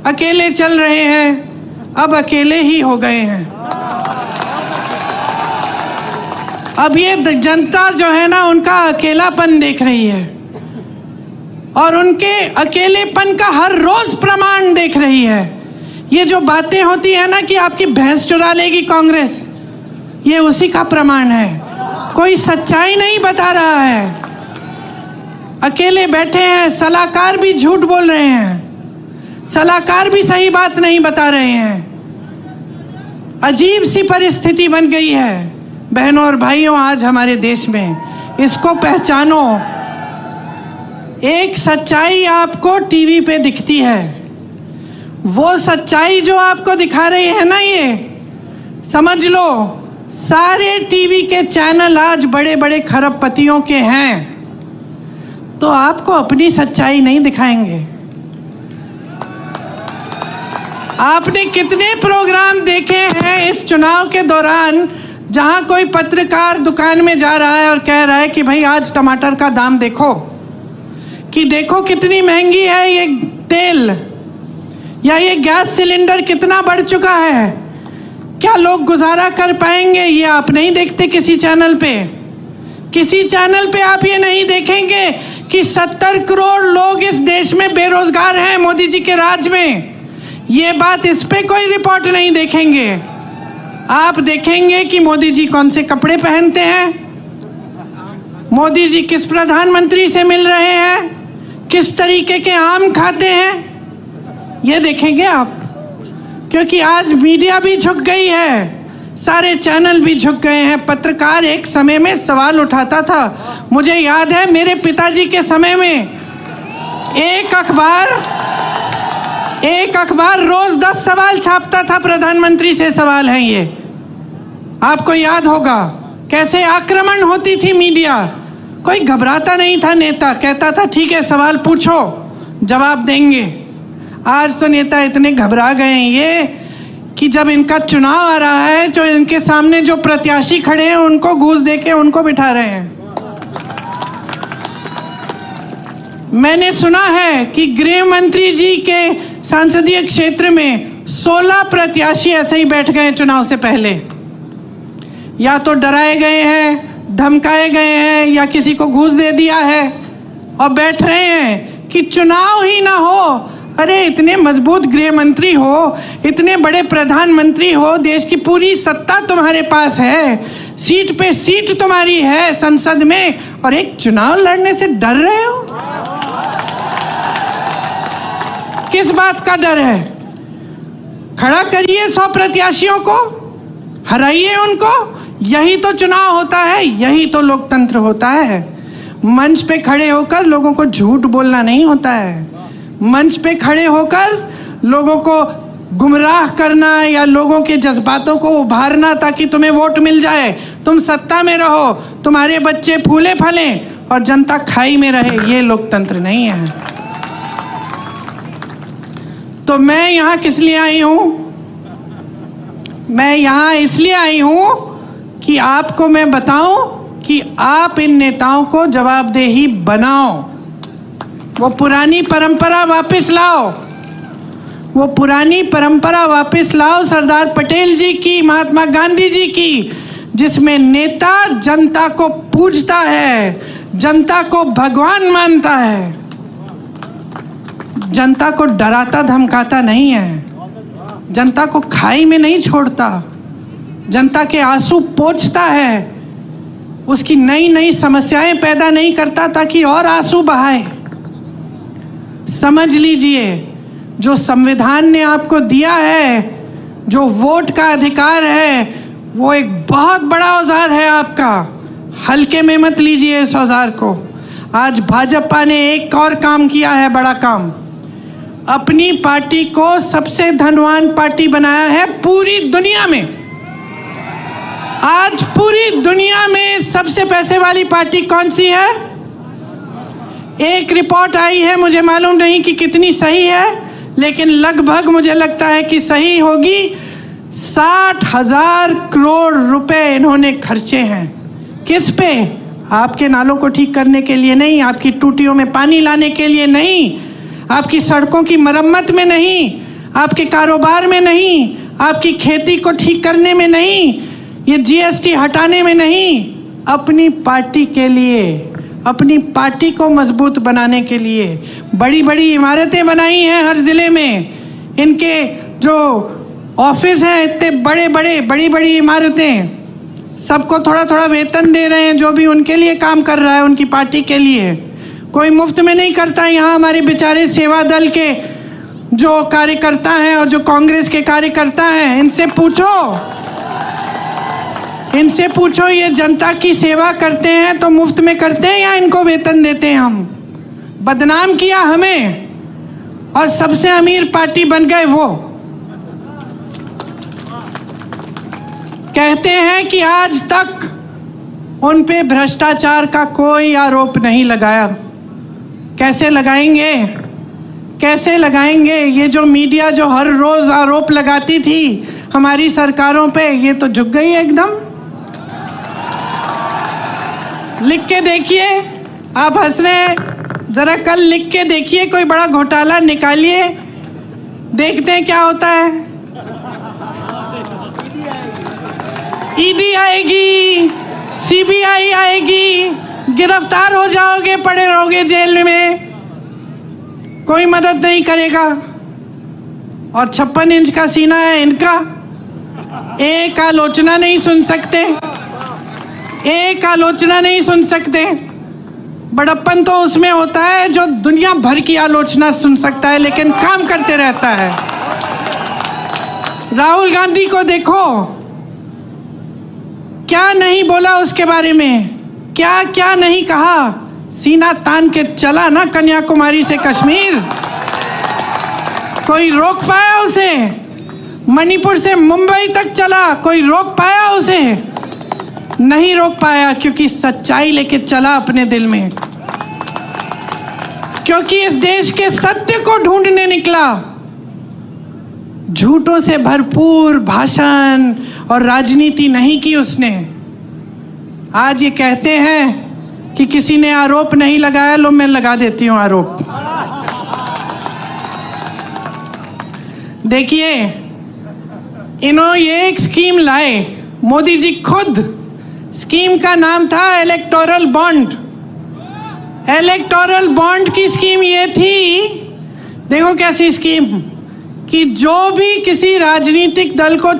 अकेले चल रहे हैं। अब अकेले ही हो गए हैं। अब ये जनता जो है ना, उनका अकेलापन देख रही है और उनके अकेलेपन का हर रोज प्रमाण देख रही है। ये जो बातें होती है ना कि आपकी भैंस चुरा लेगी कांग्रेस, ये उसी का प्रमाण है। कोई सच्चाई नहीं बता रहा है, अकेले बैठे हैं। सलाहकार भी झूठ बोल रहे हैं, सलाहकार भी सही बात नहीं बता रहे हैं। अजीब सी परिस्थिति बन गई है बहनों और भाइयों आज हमारे देश में। इसको पहचानो। एक सच्चाई आपको टीवी पे दिखती है, वो सच्चाई जो आपको दिखा रही है ना, ये समझ लो सारे टीवी के चैनल आज बड़े बड़े खरबपतियों के हैं, तो आपको अपनी सच्चाई नहीं दिखाएंगे। आपने कितने प्रोग्राम देखे हैं इस चुनाव के दौरान जहां कोई पत्रकार दुकान में जा रहा है और कह रहा है कि भाई आज टमाटर का दाम देखो, कि देखो कितनी महंगी है ये तेल, या ये गैस सिलेंडर कितना बढ़ चुका है, क्या लोग गुजारा कर पाएंगे? ये आप नहीं देखते किसी चैनल पे। किसी चैनल पे आप ये नहीं देखेंगे कि 70 करोड़ लोग इस देश में बेरोजगार हैं मोदी जी के राज में। ये बात, इस पे कोई रिपोर्ट नहीं देखेंगे। आप देखेंगे कि मोदी जी कौन से कपड़े पहनते हैं, मोदी जी किस प्रधानमंत्री से मिल रहे हैं, किस तरीके के आम खाते हैं, ये देखेंगे आप। क्योंकि आज मीडिया भी झुक गई है, सारे चैनल भी झुक गए हैं। पत्रकार एक समय में सवाल उठाता था, मुझे याद है मेरे पिताजी के समय में एक अखबार रोज 10 सवाल छापता था, प्रधानमंत्री से सवाल है ये। आपको याद होगा कैसे आक्रमण होती थी मीडिया। कोई घबराता नहीं था, नेता कहता था ठीक है सवाल पूछो जवाब देंगे। आज तो नेता इतने घबरा गए हैं ये कि जब इनका चुनाव आ रहा है, जो इनके सामने जो प्रत्याशी खड़े हैं उनको घूस देके उनको बिठा रहे हैं। मैंने सुना है कि गृह मंत्री जी के संसदीय क्षेत्र में 16 प्रत्याशी ऐसे ही बैठ गए चुनाव से पहले, या तो डराए गए हैं, धमकाए गए हैं, या किसी को घूस दे दिया है और बैठ रहे हैं कि चुनाव ही ना हो। अरे इतने मजबूत गृह मंत्री हो, इतने बड़े प्रधानमंत्री हो, देश की पूरी सत्ता तुम्हारे पास है, सीट पे सीट तुम्हारी है संसद में, और एक चुनाव लड़ने से डर रहे हो? किस बात का डर है? खड़ा करिए 100 प्रत्याशियों को, हराइए उनको। यही तो चुनाव होता है, यही तो लोकतंत्र होता है। मंच पे खड़े होकर लोगों को झूठ बोलना नहीं होता है, मंच पे खड़े होकर लोगों को गुमराह करना या लोगों के जज्बातों को उभारना ताकि तुम्हें वोट मिल जाए, तुम सत्ता में रहो, तुम्हारे बच्चे फूले फले और जनता खाई में रहे, ये लोकतंत्र नहीं है। तो मैं यहाँ किस लिए आई हूँ? मैं यहाँ इसलिए आई हूँ कि आपको मैं बताऊं कि आप इन नेताओं को जवाबदेही बनाओ, वो पुरानी परंपरा वापस लाओ, वो पुरानी परंपरा वापस लाओ सरदार पटेल जी की, महात्मा गांधी जी की, जिसमें नेता जनता को पूजता है, जनता को भगवान मानता है, जनता को डराता धमकाता नहीं है, जनता को खाई में नहीं छोड़ता। जनता के आंसू पोंछता है, उसकी नई नई समस्याएं पैदा नहीं करता ताकि और आंसू बहाए। समझ लीजिए, जो संविधान ने आपको दिया है, जो वोट का अधिकार है, वो एक बहुत बड़ा औजार है आपका। हल्के में मत लीजिए इस औजार को। आज भाजपा ने एक और काम किया है, बड़ा काम। अपनी पार्टी को सबसे धनवान पार्टी बनाया है पूरी दुनिया में। आज पूरी दुनिया में सबसे पैसे वाली पार्टी कौन सी है? एक रिपोर्ट आई है, मुझे मालूम नहीं कि कितनी सही है, लेकिन लगभग मुझे लगता है कि सही होगी। 60,000 करोड़ रुपए इन्होंने खर्चे हैं। किस पे? आपके नालों को ठीक करने के लिए नहीं, आपकी टूटियों में पानी लाने के लिए नहीं, आपकी सड़कों की मरम्मत में नहीं, आपके कारोबार में नहीं, आपकी खेती को ठीक करने में नहीं, ये जीएसटी हटाने में नहीं, अपनी पार्टी के लिए, अपनी पार्टी को मजबूत बनाने के लिए बड़ी बड़ी इमारतें बनाई हैं हर जिले में। इनके जो ऑफिस हैं, इतने बड़े बड़े बड़ी बड़ी इमारतें, सबको थोड़ा थोड़ा वेतन दे रहे हैं, जो भी उनके लिए काम कर रहा है, उनकी पार्टी के लिए। कोई मुफ्त में नहीं करता। यहाँ हमारे बेचारे सेवा दल के जो कार्यकर्ता हैं और जो कांग्रेस के कार्यकर्ता हैं, इनसे पूछो ये जनता की सेवा करते हैं तो मुफ्त में करते हैं या इनको वेतन देते हैं? हम बदनाम किया हमें और सबसे अमीर पार्टी बन गए वो। कहते हैं कि आज तक उन पे भ्रष्टाचार का कोई आरोप नहीं लगाया। कैसे लगाएंगे? कैसे लगाएंगे? ये जो मीडिया जो हर रोज आरोप लगाती थी हमारी सरकारों पे, ये तो झुक गई एकदम। लिख के देखिए, आप हंस रहे हैं, जरा कल लिख के देखिए, कोई बड़ा घोटाला निकालिए, देखते हैं क्या होता है। ईडी आएगी, सीबीआई आएगी, गिरफ्तार हो जाओगे, पड़े रहोगे जेल में, कोई मदद नहीं करेगा। और 56 इंच का सीना है इनका, एक आलोचना नहीं सुन सकते, एक आलोचना नहीं सुन सकते। बड़प्पन तो उसमें होता है जो दुनिया भर की आलोचना सुन सकता है लेकिन काम करते रहता है। राहुल गांधी को देखो, क्या नहीं बोला उसके बारे में, क्या क्या नहीं कहा। सीना तान के चला ना कन्याकुमारी से कश्मीर, कोई रोक पाया उसे? मणिपुर से मुंबई तक चला, कोई रोक पाया उसे? नहीं रोक पाया, क्योंकि सच्चाई लेके चला अपने दिल में, क्योंकि इस देश के सत्य को ढूंढने निकला। झूठों से भरपूर भाषण और राजनीति नहीं की उसने। आज ये कहते हैं कि किसी ने आरोप नहीं लगाया, लो मैं लगा देती हूं आरोप। देखिए, इन्होंने ये एक स्कीम लाए, मोदी जी खुद। स्कीम का नाम था इलेक्टोरल बॉन्ड। इलेक्टोरल बॉन्ड की स्कीम ये थी, देखो कैसी स्कीम, कि जो भी किसी राजनीतिक दल को